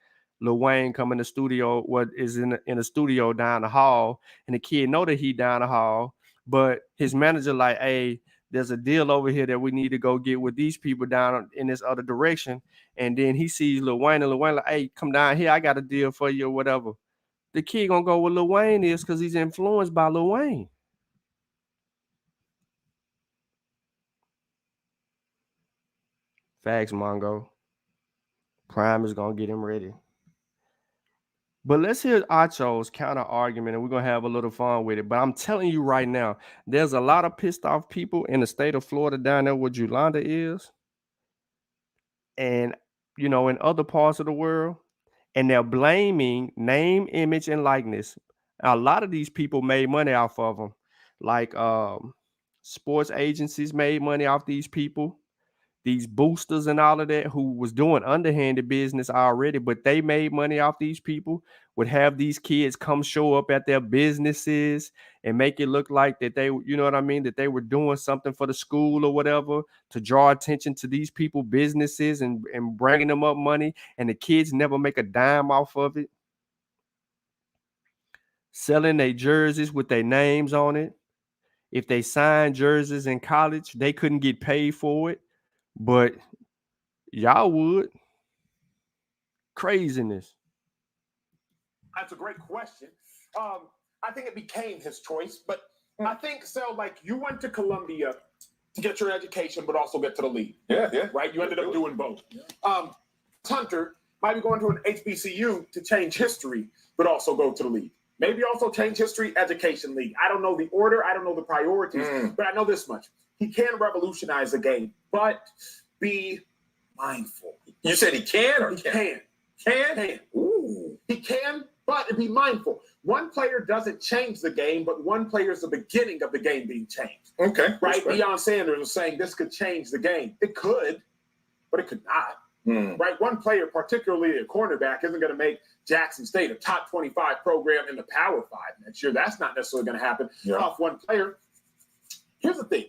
Lil Wayne come in the studio, in a studio down the hall, and the kid know that he down the hall, but his manager like, hey, there's a deal over here that we need to go get with these people down in this other direction. And then he sees Lil Wayne, and Lil Wayne like, hey, come down here, I got a deal for you or whatever. The kid gonna go where Lil Wayne is because he's influenced by Lil Wayne. Facts, Mongo. Prime is gonna get him ready. But let's hear Acho's counter argument, and we're gonna have a little fun with it. But I'm telling you right now, there's a lot of pissed off people in the state of Florida down there where Julanda is, and in other parts of the world, and they're blaming name, image, and likeness. A lot of these people made money off of them, like sports agencies made money off these people. These boosters and all of that who was doing underhanded business already, but they made money off these people, would have these kids come show up at their businesses and make it look like that they, that they were doing something for the school or whatever to draw attention to these people businesses and bringing them up money, and the kids never make a dime off of it. Selling their jerseys with their names on it. If they signed jerseys in college, they couldn't get paid for it. But y'all would. Craziness. That's a great question. I think it became his choice, but I think so. Like, you went to Columbia to get your education, but also get to the league. Yeah. Right? You ended up doing both. Hunter might be going to an HBCU to change history, but also go to the league. Maybe also change history, education league. I don't know the order. I don't know the priorities, but I know this much. He can revolutionize the game, but be mindful. You said he can or he can? Can. Ooh. He can, but be mindful. One player doesn't change the game, but one player is the beginning of the game being changed. Okay. Right? Deion Sanders was saying this could change the game. It could, but it could not. Right? One player, particularly a cornerback, isn't going to make Jackson State a top 25 program in the Power 5 next year. That's not necessarily going to happen off one player. Here's the thing.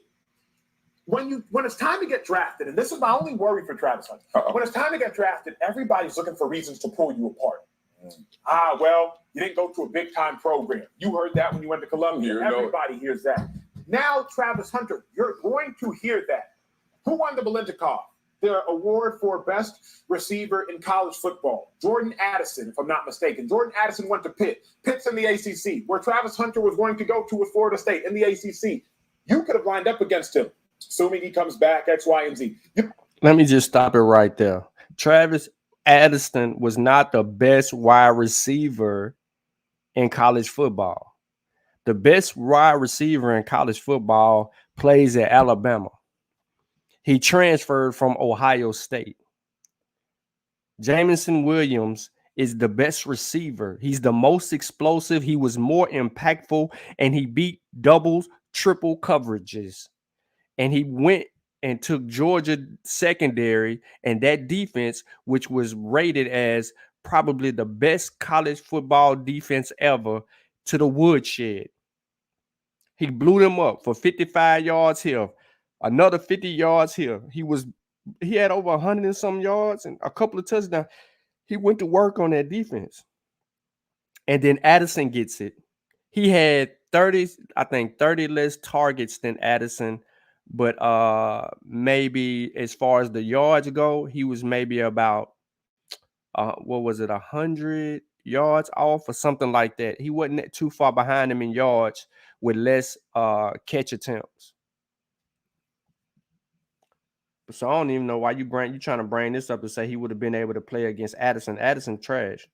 When it's time to get drafted, and this is my only worry for Travis Hunter, when it's time to get drafted, everybody's looking for reasons to pull you apart. Well, you didn't go to a big-time program. You heard that when you went to Columbia. Everybody hears that. Now, Travis Hunter, you're going to hear that. Who won the Biletnikoff, the award for best receiver in college football? Jordan Addison, if I'm not mistaken. Jordan Addison went to Pitt. Pitt's in the ACC. Where Travis Hunter was going to go to was Florida State in the ACC. You could have lined up against him, assuming he comes back, X, Y, and Z. Let me just stop it right there. Travis Addison was not the best wide receiver in college football. The best wide receiver in college football plays at Alabama. He transferred from Ohio State. Jameson Williams is the best receiver. He's the most explosive. He was more impactful, and he beat doubles, triple coverages. And he went and took Georgia secondary and that defense, which was rated as probably the best college football defense ever, to the woodshed. He blew them up for 55 yards here, another 50 yards here. He had over 100 and some yards and a couple of touchdowns. He went to work on that defense. And then Addison gets it. He had 30 less targets than Addison. But maybe as far as the yards go, he was maybe about 100 yards off or something like that. He wasn't too far behind him in yards with less catch attempts. So I don't even know why you trying to bring this up to say he would have been able to play against Addison. Addison trash.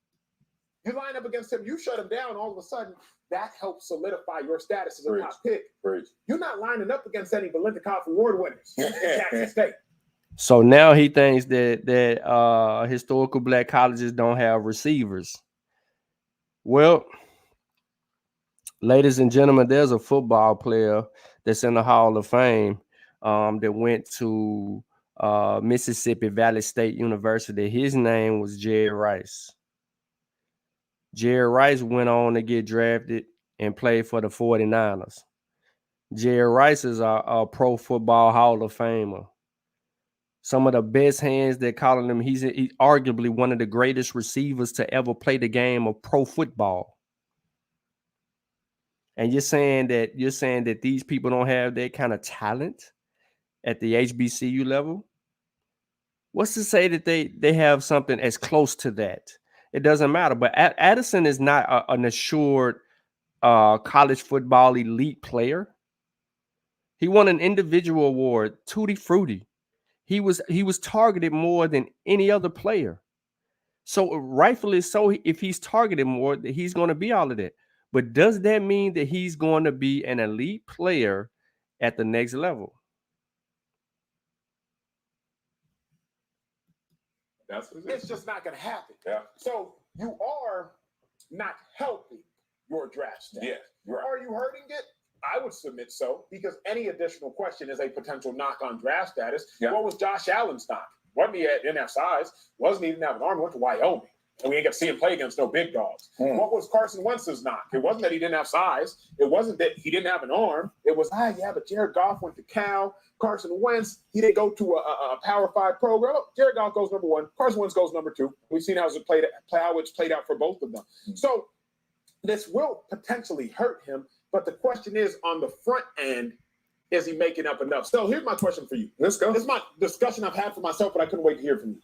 You line up against him, you shut him down, all of a sudden, that helps solidify your status as a top pick. You're not lining up against any Biletnikoff Award winners in Jackson State. So now he thinks that historical black colleges don't have receivers. Well, ladies and gentlemen, there's a football player that's in the Hall of Fame that went to Mississippi Valley State University. His name was Jerry Rice. Jerry Rice went on to get drafted and played for the 49ers. Jerry Rice is a Pro Football Hall of Famer. Some of the best hands they're calling him. He's arguably one of the greatest receivers to ever play the game of pro football. And you're saying that these people don't have that kind of talent at the HBCU level? What's to say that they have something as close to that? It doesn't matter. But Addison is not an assured college football elite player. He won an individual award, Tutti Frutti. He was targeted more than any other player. So rightfully so, if he's targeted more, he's going to be all of that. But does that mean that he's going to be an elite player at the next level? It's just not going to happen. Yeah. So you are not helping your draft status. Yeah, right. Are you hurting it? I would submit so, because any additional question is a potential knock on draft status. Yeah. What was Josh Allen's knock? Didn't have size, wasn't even have an arm, went to Wyoming. And we ain't got to see him play against no big dogs. What was Carson Wentz's knock? It wasn't that he didn't have size. It wasn't that he didn't have an arm. It was, but Jared Goff went to Cal. Carson Wentz, he didn't go to a Power 5 program. Oh, Jared Goff goes number 1. Carson Wentz goes number 2. We've seen how it's played out for both of them. So this will potentially hurt him. But the question is, on the front end, is he making up enough? So here's my question for you. Let's go. This is my discussion I've had for myself, but I couldn't wait to hear from you.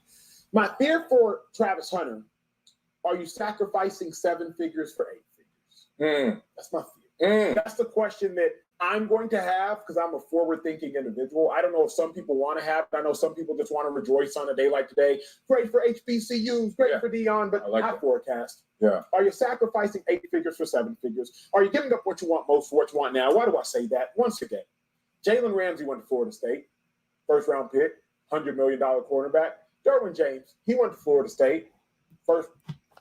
My fear for Travis Hunter, are you sacrificing 7 figures for 8 figures? That's my fear. That's the question that I'm going to have, because I'm a forward-thinking individual. I don't know if some people want to have it. I know some people just want to rejoice on a day like today. Great for HBCUs, great for Dion, but I forecast. Yeah. Are you sacrificing 8 figures for 7 figures? Are you giving up what you want most for what you want now? Why do I say that? Once again, Jalen Ramsey went to Florida State, first-round pick, $100 million quarterback. Derwin James, he went to Florida State, first.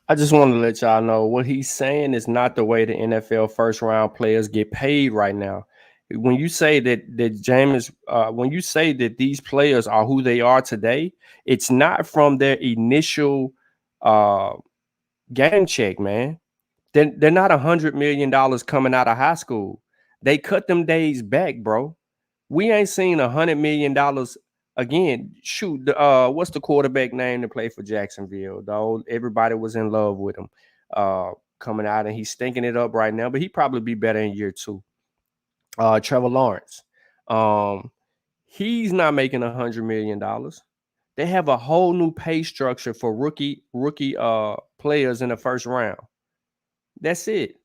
I just want to let y'all know what he's saying is not the way the NFL first-round players get paid right now. When you say that James, when you say that these players are who they are today, it's not from their initial game check, man. They're not $100 million coming out of high school. They cut them days back, bro. We ain't seen $100 million again. Shoot, what's the quarterback name to play for Jacksonville? Though everybody was in love with him coming out, and he's stinking it up right now. But he'd probably be better in year 2. Trevor Lawrence. He's not making $100 million. They have a whole new pay structure for rookie players in the first round. That's it.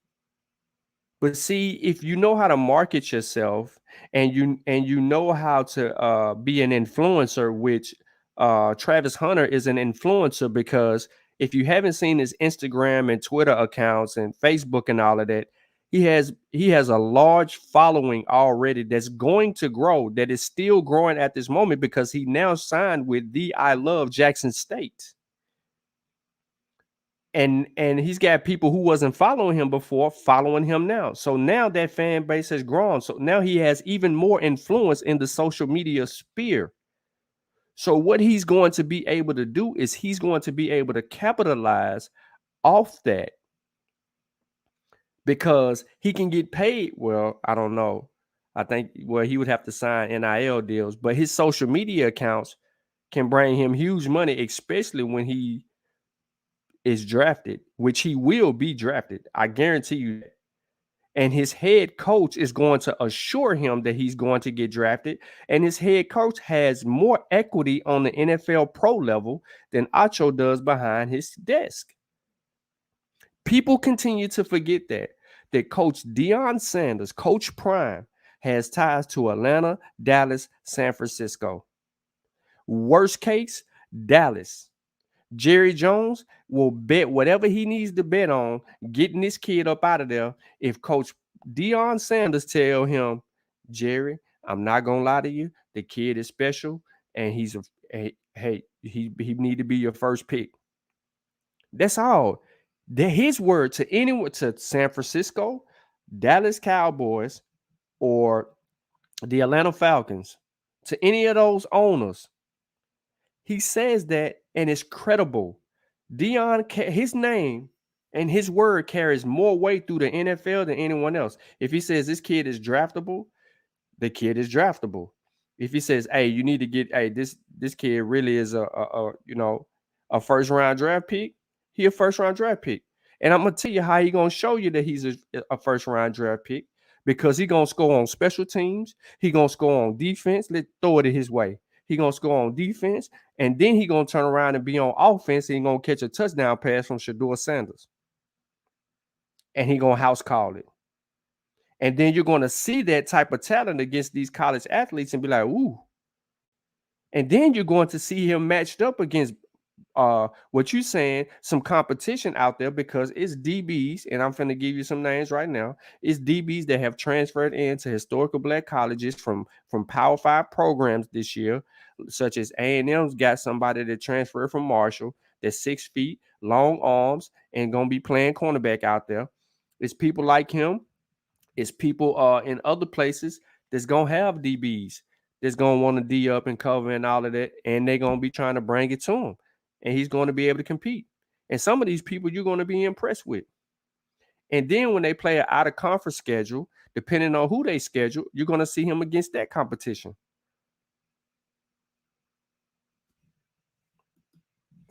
But see, if you know how to market yourself and you know how to be an influencer, which Travis Hunter is an influencer, because if you haven't seen his Instagram and Twitter accounts and Facebook and all of that, he has a large following already that's going to grow, that is still growing at this moment, because he now signed with the I Love Jackson State. And he's got people who wasn't following him before following him now. So now that fan base has grown. So now he has even more influence in the social media sphere. So what he's going to be able to do is he's going to be able to capitalize off that, because he can get paid. Well, I don't know. I think, he would have to sign NIL deals, but his social media accounts can bring him huge money, especially when he is drafted, which he will be drafted. I guarantee you that. And his head coach is going to assure him that he's going to get drafted. And his head coach has more equity on the NFL pro level than Acho does behind his desk. People continue to forget that Coach Deion Sanders, Coach Prime, has ties to Atlanta, Dallas, San Francisco. Worst case, Dallas. Jerry Jones will bet whatever he needs to bet on getting this kid up out of there. If Coach Deion Sanders tell him, Jerry, I'm not gonna lie to you, the kid is special, and he need to be your first pick. That's all. His word to anyone, to San Francisco, Dallas Cowboys, or the Atlanta Falcons, to any of those owners, he says that, and it's credible. Deion, his name and his word carries more weight through the NFL than anyone else. If he says this kid is draftable, the kid is draftable. If he says, hey, you need to get, hey, this kid really is a first round draft pick, he a first round draft pick. And I'm gonna tell you how he gonna show you that he's a first round draft pick, because he gonna score on special teams, he gonna score on defense. Let's throw it his way. He gonna score on defense, and then he gonna turn around and be on offense, and he gonna catch a touchdown pass from Shedeur Sanders, and he gonna house call it. And then you're gonna see that type of talent against these college athletes and be like, ooh. And then you're going to see him matched up against what you saying, some competition out there, because it's DBs, and I'm finna give you some names right now. It's DBs that have transferred into historical Black colleges from Power 5 programs this year, such as A&M's got somebody that transferred from Marshall that's 6 feet, long arms, and gonna be playing cornerback out there. It's people like him. It's people in other places that's gonna have DBs that's gonna want to D up and cover and all of that, and they're gonna be trying to bring it to him. And he's going to be able to compete. And some of these people you're going to be impressed with. And then when they play an out-of-conference schedule, depending on who they schedule, you're going to see him against that competition.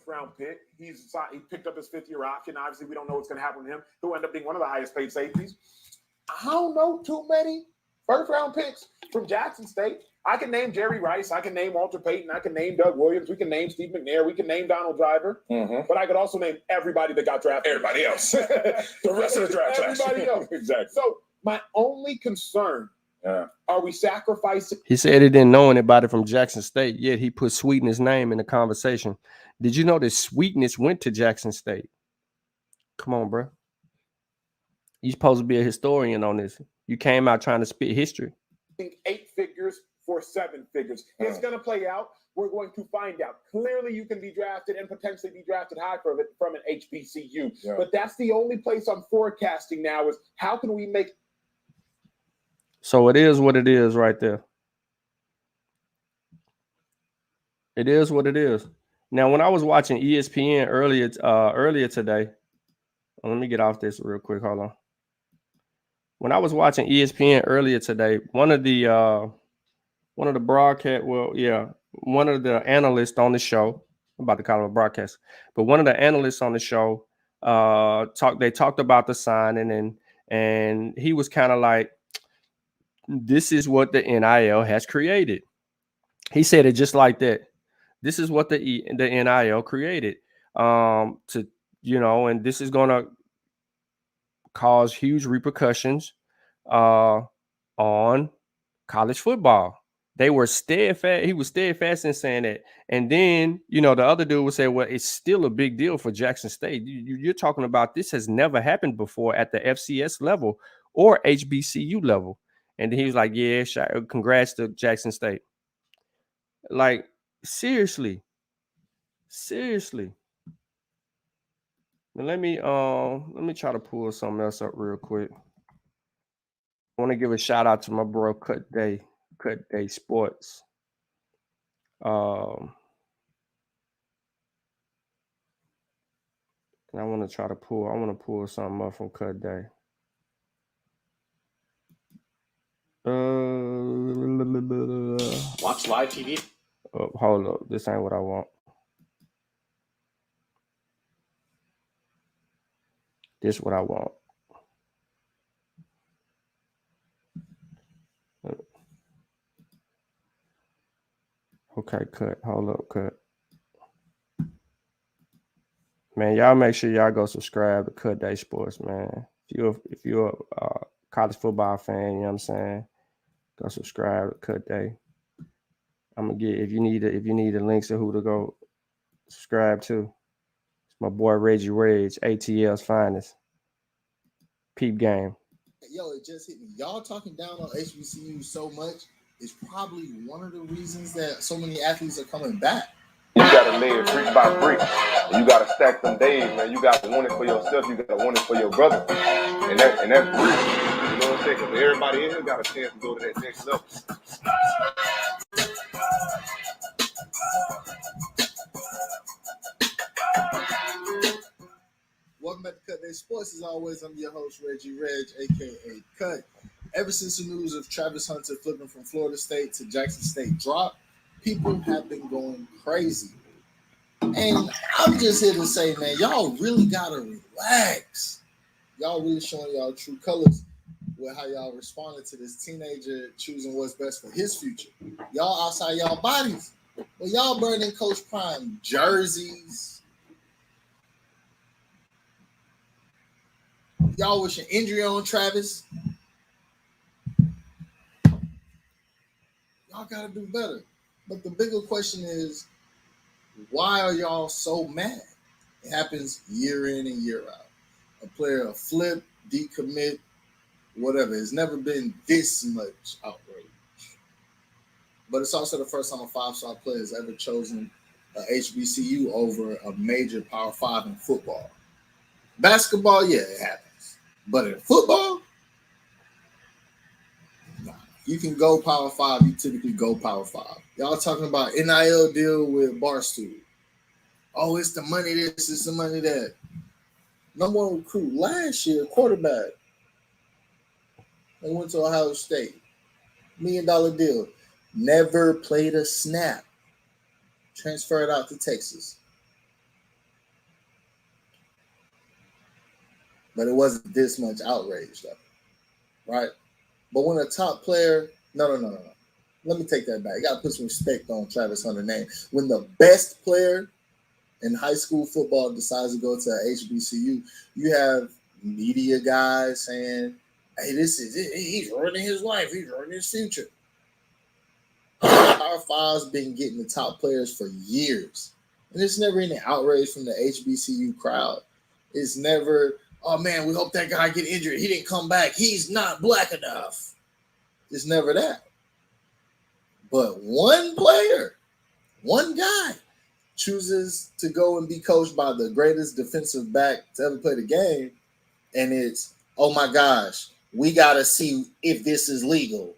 Round pick. He picked up his 5th-year option. Obviously, we don't know what's going to happen with him. He'll end up being one of the highest-paid safeties. I don't know too many first-round picks from Jackson State. I can name Jerry Rice. I can name Walter Payton. I can name Doug Williams. We can name Steve McNair. We can name Donald Driver. Mm-hmm. But I could also name everybody that got drafted. Everybody else. The rest of the draft class. Everybody else. Exactly. So my only concern, are we sacrificing? He said he didn't know anybody from Jackson State, yet he put Sweetness' name in the conversation. Did you know that Sweetness went to Jackson State? Come on, bro. You're supposed to be a historian on this. You came out trying to spit history. 8 figures for 7 figures. It's going to play out. We're going to find out. Clearly, you can be drafted and potentially be drafted high from an HBCU. Yeah. But that's the only place I'm forecasting now is how can we make. So it is what it is right there. It is what it is. Now, when I was watching ESPN earlier today, let me get off this real quick. Hold on. When I was watching ESPN earlier today, one of the analysts on the show, I'm about to call him a broadcast, but one of the analysts on the show talked about the signing, and he was kind of like, this is what the NIL has created. He said it just like that. This is what the NIL created. And this is gonna cause huge repercussions on college football. They were steadfast. He was steadfast in saying that. And then, the other dude would say, well, it's still a big deal for Jackson State. You're talking about this has never happened before at the FCS level or HBCU level. And then he was like, yeah, congrats to Jackson State. Like, seriously. Now let me try to pull something else up real quick. I want to give a shout out to my bro Cut Day Sports. And I want to pull something up from Cut Day. Watch live TV. Hold up, this ain't what I want. This is what I want. Okay, cut. Hold up, cut. Man, y'all make sure y'all go subscribe to Cut Day Sports, man. If you're a college football fan, you know what I'm saying? Go subscribe to Cut Day. I'm gonna get if you need the links of who to go subscribe to. It's my boy Reggie Rage, ATL's finest. Peep game. Yo, it just hit me. Y'all talking down on HBCU so much is probably one of the reasons that so many athletes are coming back. You gotta lay it brick by brick. And you gotta stack them days, man. You gotta want it for yourself. You gotta want it for your brother. And that's real. You know what I'm saying? Because everybody in here got a chance to go to that next level. Welcome back to Cut Day Sports. As always, I'm your host, Reggie Reg, a.k.a. Cut. Ever since the news of Travis Hunter flipping from Florida State to Jackson State dropped, people have been going crazy. And I'm just here to say, man, y'all really got to relax. Y'all really showing y'all true colors with how y'all responded to this teenager choosing what's best for his future. Y'all outside y'all bodies. Well, y'all burning Coach Prime jerseys. Y'all wishing injury on Travis. Y'all got to do better. But the bigger question is, why are y'all so mad? It happens year in and year out. A player flip, decommit, whatever. It's never been this much outrage. But it's also the first time a five-star player has ever chosen a HBCU over a major Power 5 in football. Basketball, yeah, it happens. But in football, nah. You can go Power 5, you typically go Power 5. Y'all talking about NIL deal with Barstool. Oh, it's the money this, it's the money that. Number one recruit last year, quarterback. They went to Ohio State. $1 million deal. Never played a snap. Transferred out to Texas. But it wasn't this much outrage, though. Right? But when a top player, no. Let me take that back. You got to put some respect on Travis Hunter's name. When the best player in high school football decides to go to a HBCU, you have media guys saying, hey, he's ruining his life. He's ruining his future. Power 5's been getting the top players for years. And it's never any outrage from the HBCU crowd. It's never, oh man, we hope that guy get injured. He didn't come back. He's not black enough. It's never that. But one player, one guy, chooses to go and be coached by the greatest defensive back to ever play the game, and it's, oh my gosh, we got to see if this is legal.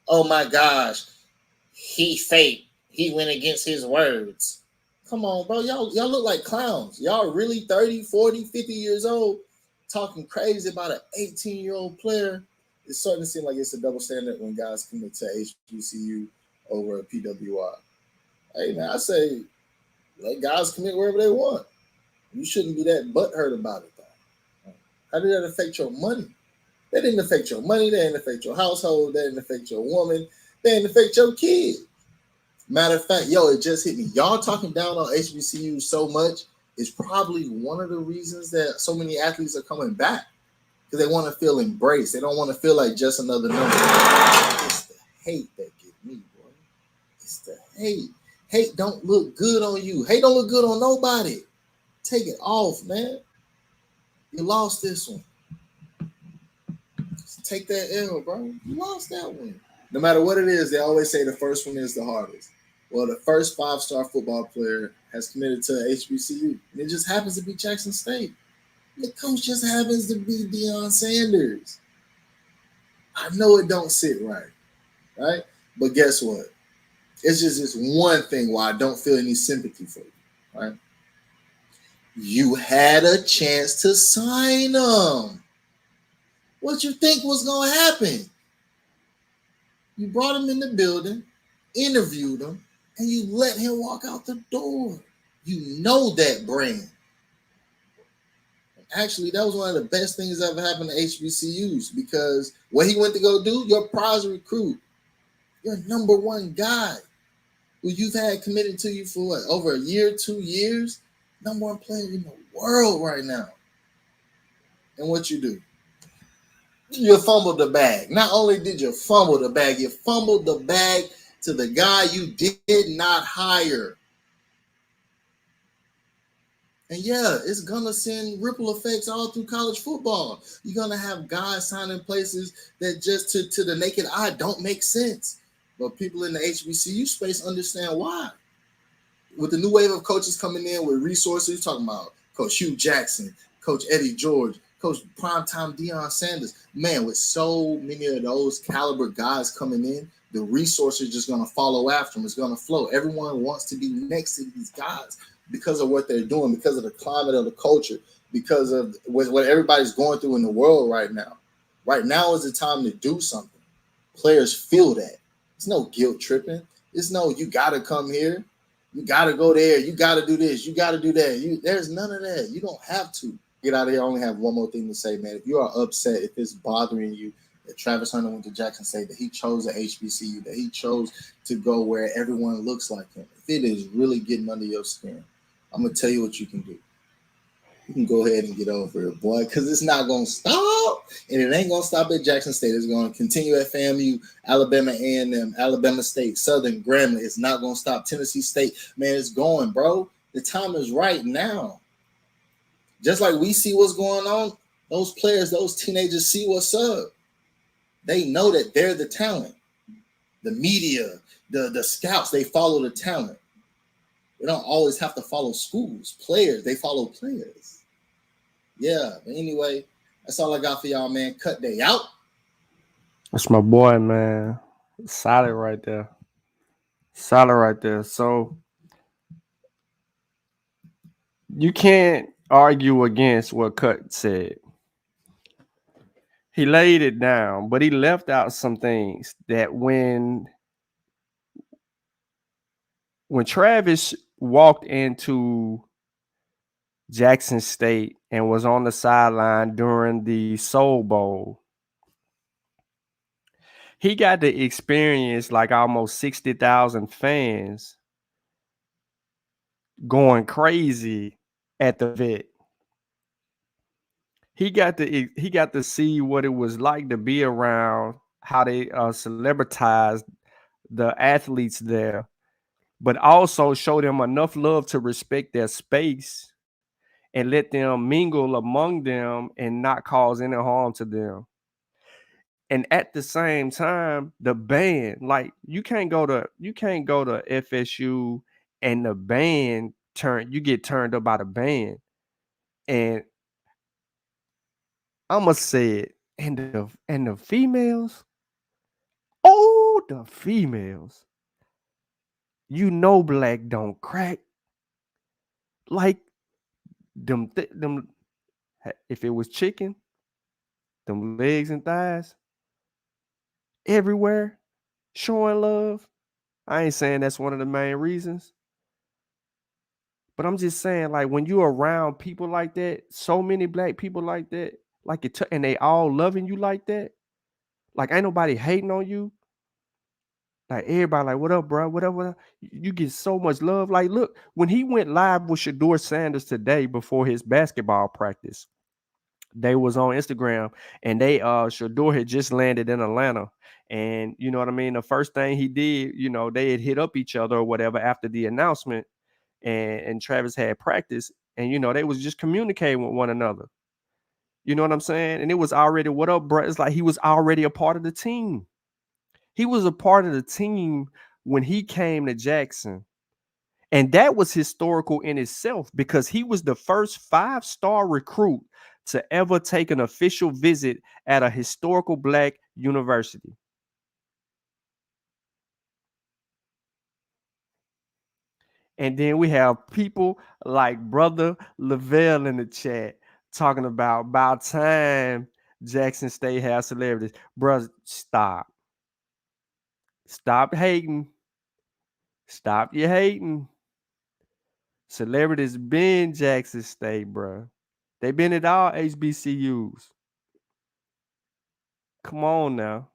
Oh my gosh, he faked. He went against his words. Come on, bro. Y'all look like clowns. Y'all really 30, 40, 50 years old talking crazy about an 18-year-old player. It's starting to seem like it's a double standard when guys commit to HBCU over a PWI. Hey, man, I say let guys commit wherever they want. You shouldn't be that butthurt about it, though. How did that affect your money? That didn't affect your money. That didn't affect your household. That didn't affect your woman. That didn't affect your kid. Matter of fact, it just hit me. Y'all talking down on HBCU so much is probably one of the reasons that so many athletes are coming back, because they want to feel embraced. They don't want to feel like just another number. It's the hate that get me, boy. It's the hate. Hate don't look good on you. Hate don't look good on nobody. Take it off, man. You lost this one. Just take that L, bro. You lost that one. No matter what it is, they always say the first one is the hardest. Well, the first five-star football player has committed to HBCU. And it just happens to be Jackson State. The coach just happens to be Deion Sanders. I know it don't sit right? But guess what? It's just this one thing why I don't feel any sympathy for you, right? You had a chance to sign him. What you think was going to happen? You brought him in the building, interviewed him, and you let him walk out the door. You know that brand. Actually, that was one of the best things that ever happened to HBCUs, because what he went to go do, your prize recruit, your number one guy who you've had committed to you for what, over a year, 2 years, number one player in the world right now. And what you do? You fumbled the bag. Not only did you fumble the bag, you fumbled the bag to the guy you did not hire. And yeah, it's gonna send ripple effects all through college football. You're gonna have guys signing places that just to the naked eye don't make sense. But people in the HBCU space understand why. With the new wave of coaches coming in with resources, talking about Coach Hugh Jackson, Coach Eddie George, Coach Primetime Deion Sanders. Man, with so many of those caliber guys coming in, the resources are just gonna follow after them. It's gonna flow. Everyone wants to be next to these guys because of what they're doing, because of the climate of the culture, because of what everybody's going through in the world right now. Right now is the time to do something. Players feel that. It's no guilt tripping. It's no, you got to come here. You got to go there. You got to do this. You got to do that. There's none of that. You don't have to. Get out of here. I only have one more thing to say, man. If you are upset, if it's bothering you, that Travis Hunter went to Jackson State, that he chose the HBCU, that he chose to go where everyone looks like him, if it is really getting under your skin, I'm going to tell you what you can do. You can go ahead and get over it, boy, because it's not going to stop. And it ain't going to stop at Jackson State. It's going to continue at FAMU, Alabama A&M, Alabama State, Southern, Grambling. It's not going to stop. Tennessee State. Man, it's going, bro. The time is right now. Just like we see what's going on, those players, those teenagers see what's up. They know that they're the talent. The media, the scouts, they follow the talent. They don't always have to follow schools. Players, they follow players. Yeah, but anyway, that's all I got for y'all, man. Cut day out. That's my boy, man. Solid right there. Solid right there. So you can't argue against what Cut said. He laid it down, but he left out some things that when Travis walked into Jackson State and was on the sideline during the Soul Bowl, he got to experience like almost 60,000 fans going crazy at the vet. He got to see what it was like to be around, how they celebritized the athletes there, but also show them enough love to respect their space and let them mingle among them and not cause any harm to them. And at the same time, the band, like you can't go to FSU and the band you get turned up by the band. And I'ma say it, and the females, oh, the females, you know, black don't crack like them. If it was chicken, them legs and thighs everywhere, showing love. I ain't saying that's one of the main reasons, but I'm just saying, like, when you're around people like that, so many black people like that, like and they all loving you like that, like ain't nobody hating on you. Like everybody, like, what up, bro? What up, what up? You get so much love. Like, look, when he went live with Shedeur Sanders today before his basketball practice, they was on Instagram, and Shedeur had just landed in Atlanta. And you know what I mean? The first thing he did, you know, they had hit up each other or whatever after the announcement, and Travis had practice, and you know, they was just communicating with one another. You know what I'm saying? And it was already, what up, bro? It's like he was already a part of the team. He was a part of the team when he came to Jackson. And that was historical in itself because he was the first 5-star recruit to ever take an official visit at a historical black university. And then we have people like Brother Lavelle in the chat talking about time Jackson State has celebrities. Bruh, stop. Stop hating. Stop your hating. Celebrities been Jackson State, bro. They been at all HBCUs. Come on now.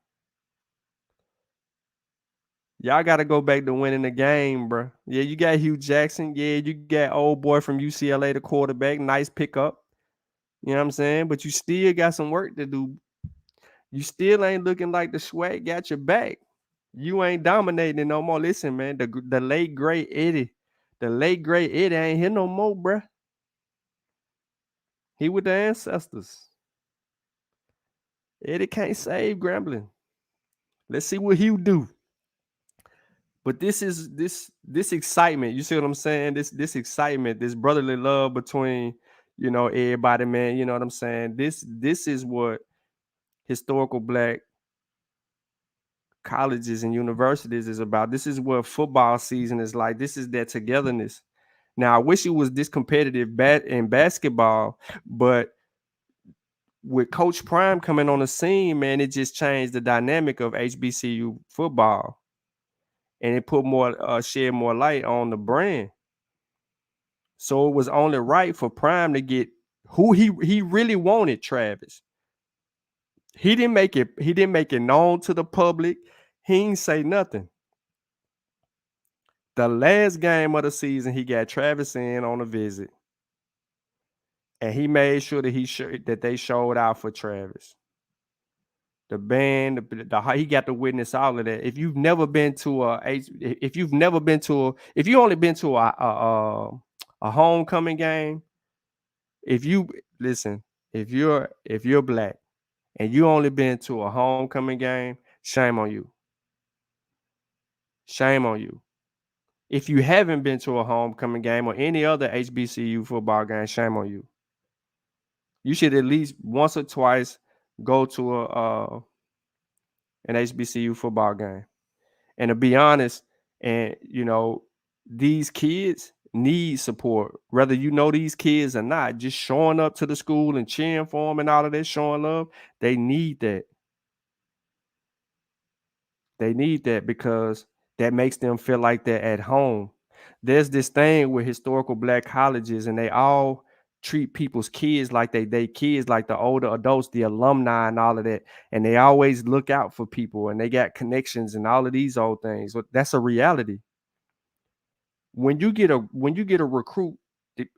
Y'all got to go back to winning the game, bro. Yeah, you got Hugh Jackson. Yeah, you got old boy from UCLA, the quarterback. Nice pickup. You know what I'm saying? But you still got some work to do. You still ain't looking like the swag got your back. You ain't dominating no more. Listen, man, the late great Eddie ain't here no more, bruh. He with the ancestors. Eddie can't save Grambling. Let's see what he'll do. But this excitement, you see what I'm saying? This excitement, this brotherly love between, everybody, man. You know what I'm saying? This is what historical Black colleges and universities is about. This is what football season is like. This is their togetherness. Now, I wish it was this competitive in basketball, but with Coach Prime coming on the scene, man, it just changed the dynamic of HBCU football. And it put shed more light on the brand. So it was only right for Prime to get who he really wanted, Travis. He didn't make it known to the public. He ain't say nothing. The last game of the season, he got Travis in on a visit. And he made sure that they showed out for Travis. The band, he got to witness all of that. If you've only been to a homecoming game, if you're Black and you only been to a homecoming game, shame on you. Shame on you. If you haven't been to a homecoming game or any other HBCU football game, shame on you. You should at least once or twice go to an HBCU football game. And to be honest, and these kids need support, whether you know these kids or not. Just showing up to the school and cheering for them and all of that, showing love, they need that. They need that because that makes them feel like they're at home. There's this thing with historical Black colleges, and they all treat people's kids like they kids, like the older adults, the alumni and all of that. And they always look out for people and they got connections and all of these old things. But that's a reality. When you get a recruit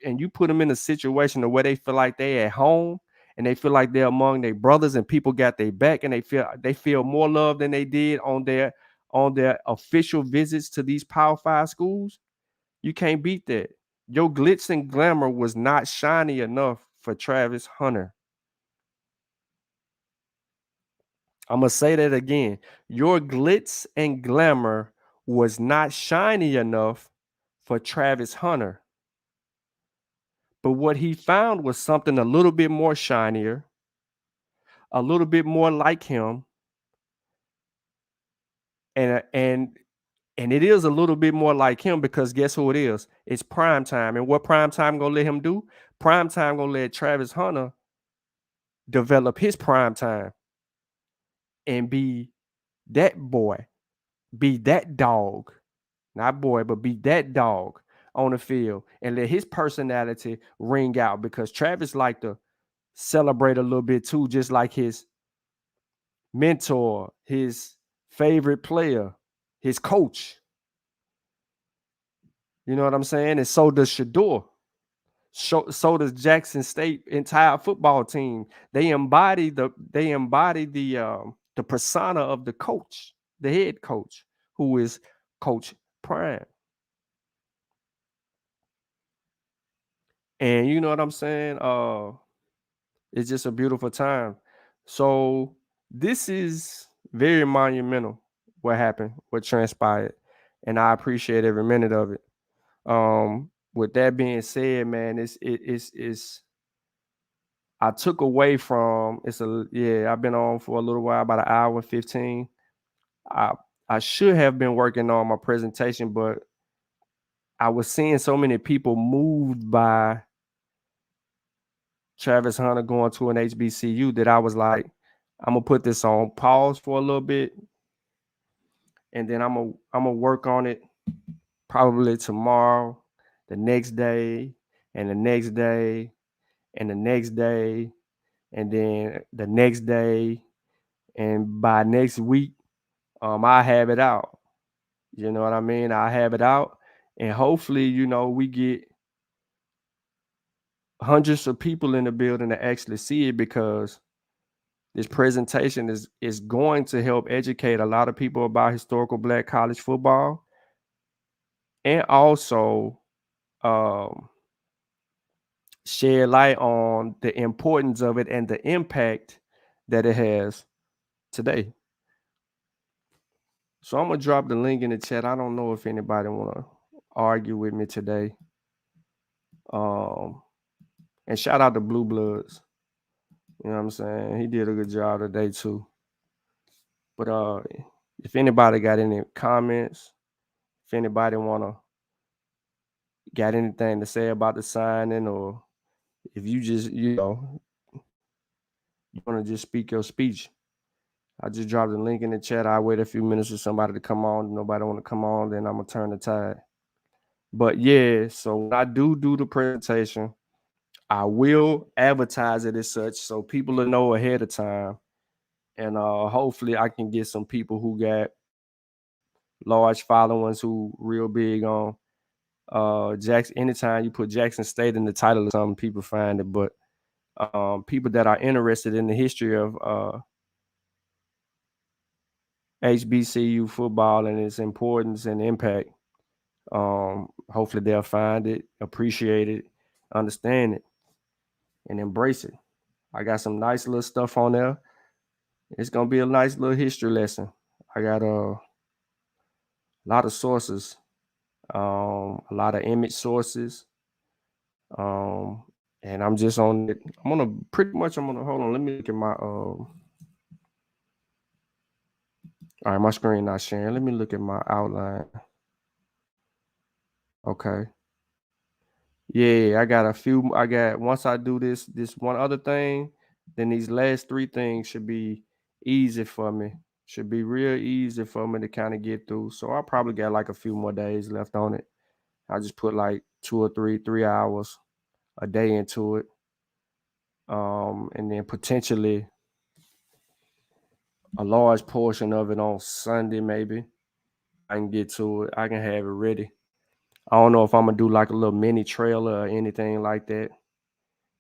and you put them in a situation where they feel like they're at home and they feel like they're among their brothers and people got their back and they feel more love than they did on their official visits to these Power 5 schools, you can't beat that. Your glitz and glamour was not shiny enough for Travis Hunter. I'm going to say that again. Your glitz and glamour was not shiny enough for Travis Hunter. But what he found was something a little bit more shinier, a little bit more like him. And it is a little bit more like him because guess who it is? It's prime time. And what prime time gonna let him do? Prime time gonna let Travis Hunter develop his prime time and be that boy, be that dog, not boy, but be that dog on the field and let his personality ring out because Travis liked to celebrate a little bit too, just like his mentor, his favorite player, his coach. You know what I'm saying? And so does Shedeur. So does Jackson State entire football team. They embody the persona of the coach, the head coach, who is Coach Prime. And you know what I'm saying? It's just a beautiful time. So this is very monumental, what happened, what transpired. And I appreciate every minute of it. With that being said, man, it's I took away from I've been on for a little while, about an hour and 15. I should have been working on my presentation, but I was seeing so many people moved by Travis Hunter going to an HBCU that I was like, I'm gonna put this on pause for a little bit, and then I'm gonna work on it probably tomorrow, the next day, and the next day, and the next day, and then the next day, and by next week, I have it out. You know what I mean? I have it out, and hopefully, we get hundreds of people in the building to actually see it because This presentation is going to help educate a lot of people about historical Black college football, and also shed light on the importance of it and the impact that it has today. So I'm gonna drop the link in the chat. I don't know if anybody want to argue with me today. And shout out to Blue Bloods. You know what I'm saying? He did a good job today too. But if anybody got any comments, if anybody got anything to say about the signing, or if you just, you want to just speak your speech, I just dropped the link in the chat. I'll wait a few minutes for somebody to come on. If nobody want to come on, then I'm going to turn the tide. But yeah, so when I do the presentation, I will advertise it as such so people will know ahead of time. And hopefully I can get some people who got large followings who real big on Jackson. Anytime you put Jackson State in the title of something, people find it. But people that are interested in the history of HBCU football and its importance and impact, hopefully they'll find it, appreciate it, understand it, and embrace it. I got some nice little stuff on there. It's gonna be a nice little history lesson. I got a lot of sources, a lot of image sources, and I'm just on it. I'm gonna hold on. Let me look at my all right, my screen not sharing. Let me look at my outline. Okay. Yeah, I got a few. Once I do this one other thing, then these last three things should be easy for me. Should be real easy for me to kind of get through. So I probably got like a few more days left on it. I just put like 2 or 3 hours a day into it. And then potentially a large portion of it on Sunday, maybe. I can get to it. I can have it ready. I don't know if I'm gonna do like a little mini trailer or anything like that.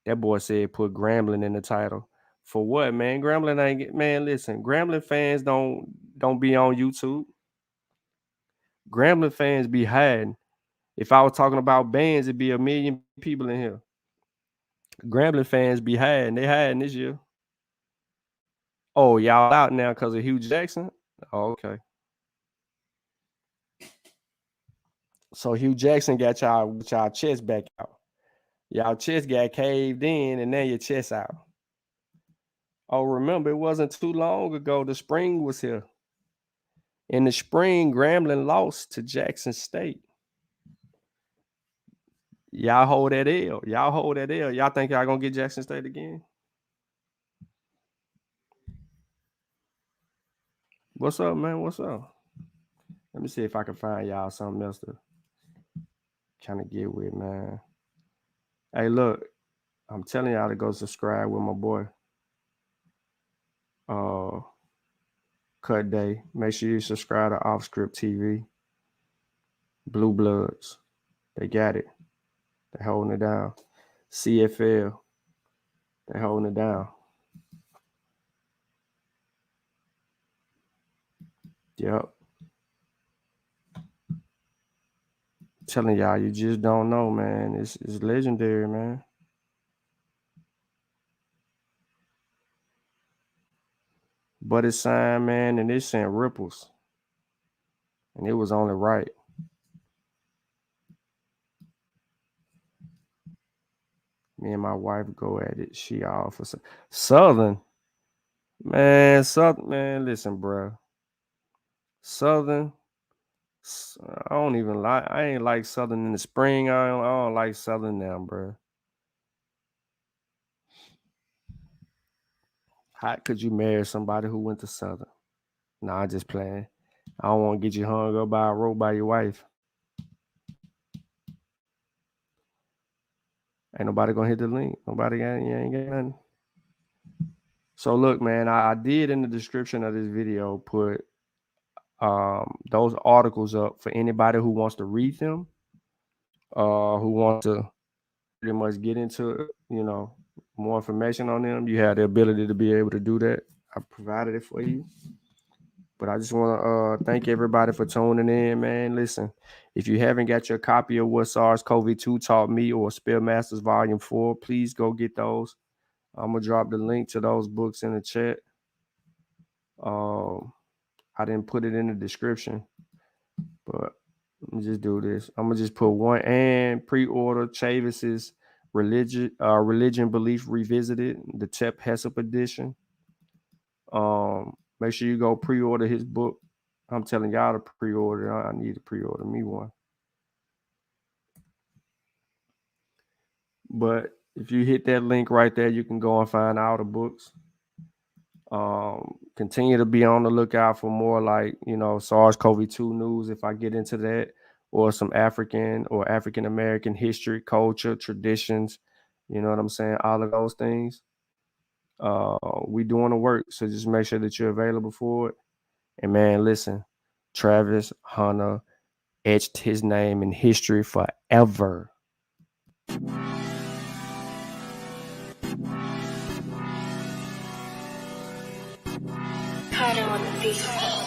That boy said put Grambling in the title. For what, man? Grambling ain't get, man, listen, Grambling fans don't be on YouTube. Grambling fans be hiding. If I was talking about bands, it'd be 1 million people in here. Grambling fans be hiding. They hiding this year. Oh, y'all out now because of Hugh Jackson? Oh, okay. So Hugh Jackson got y'all chest back out. Y'all chest got caved in, and now your chest out. Oh, remember, it wasn't too long ago. The spring was here. In the spring, Grambling lost to Jackson State. Y'all hold that L. Y'all think y'all gonna get Jackson State again? What's up, man? What's up? Let me see if I can find y'all something else to kind of get with, man. Hey, look, I'm telling y'all to go subscribe with my boy. Cut Day. Make sure you subscribe to Offscript TV. Blue Bloods. They got it. They're holding it down. CFL. They're holding it down. Yep. Telling y'all, you just don't know, man. It's legendary, man. But it's signed, man, and it's sent ripples. And it was only right. Me and my wife go at it. She all for Southern. Man, listen, bro. Southern. I ain't like Southern in the spring. I don't like Southern now, bro. How could you marry somebody who went to Southern? Nah, I'm just playing. I don't want to get you hung up by a rope by your wife. Ain't nobody gonna hit the link. You ain't got nothing. So look, man, I did in the description of this video put those articles up for anybody who wants to read them, who wants to pretty much get into it, more information on them, you have the ability to be able to do that. I provided it for you. But I just want to thank everybody for tuning in, man. Listen, if you haven't got your copy of What SARS-CoV-2 Taught Me or Spellmasters Volume 4, please go get those. I'm going to drop the link to those books in the chat. I didn't put it in the description, but let me just do this. I'm going to just put one and pre-order Chavis's Religion Belief Revisited, the Tep Hesop edition. Make sure you go pre-order his book. I'm telling y'all to pre-order. I need to pre-order me one. But if you hit that link right there, you can go and find all the books. Continue to be on the lookout for more like, SARS-CoV-2 news if I get into that, or some African or African-American history, culture, traditions. You know what I'm saying? All of those things. We doing the work, so just make sure that you're available for it. And man, listen, Travis Hunter etched his name in history forever. Hunter on the beat.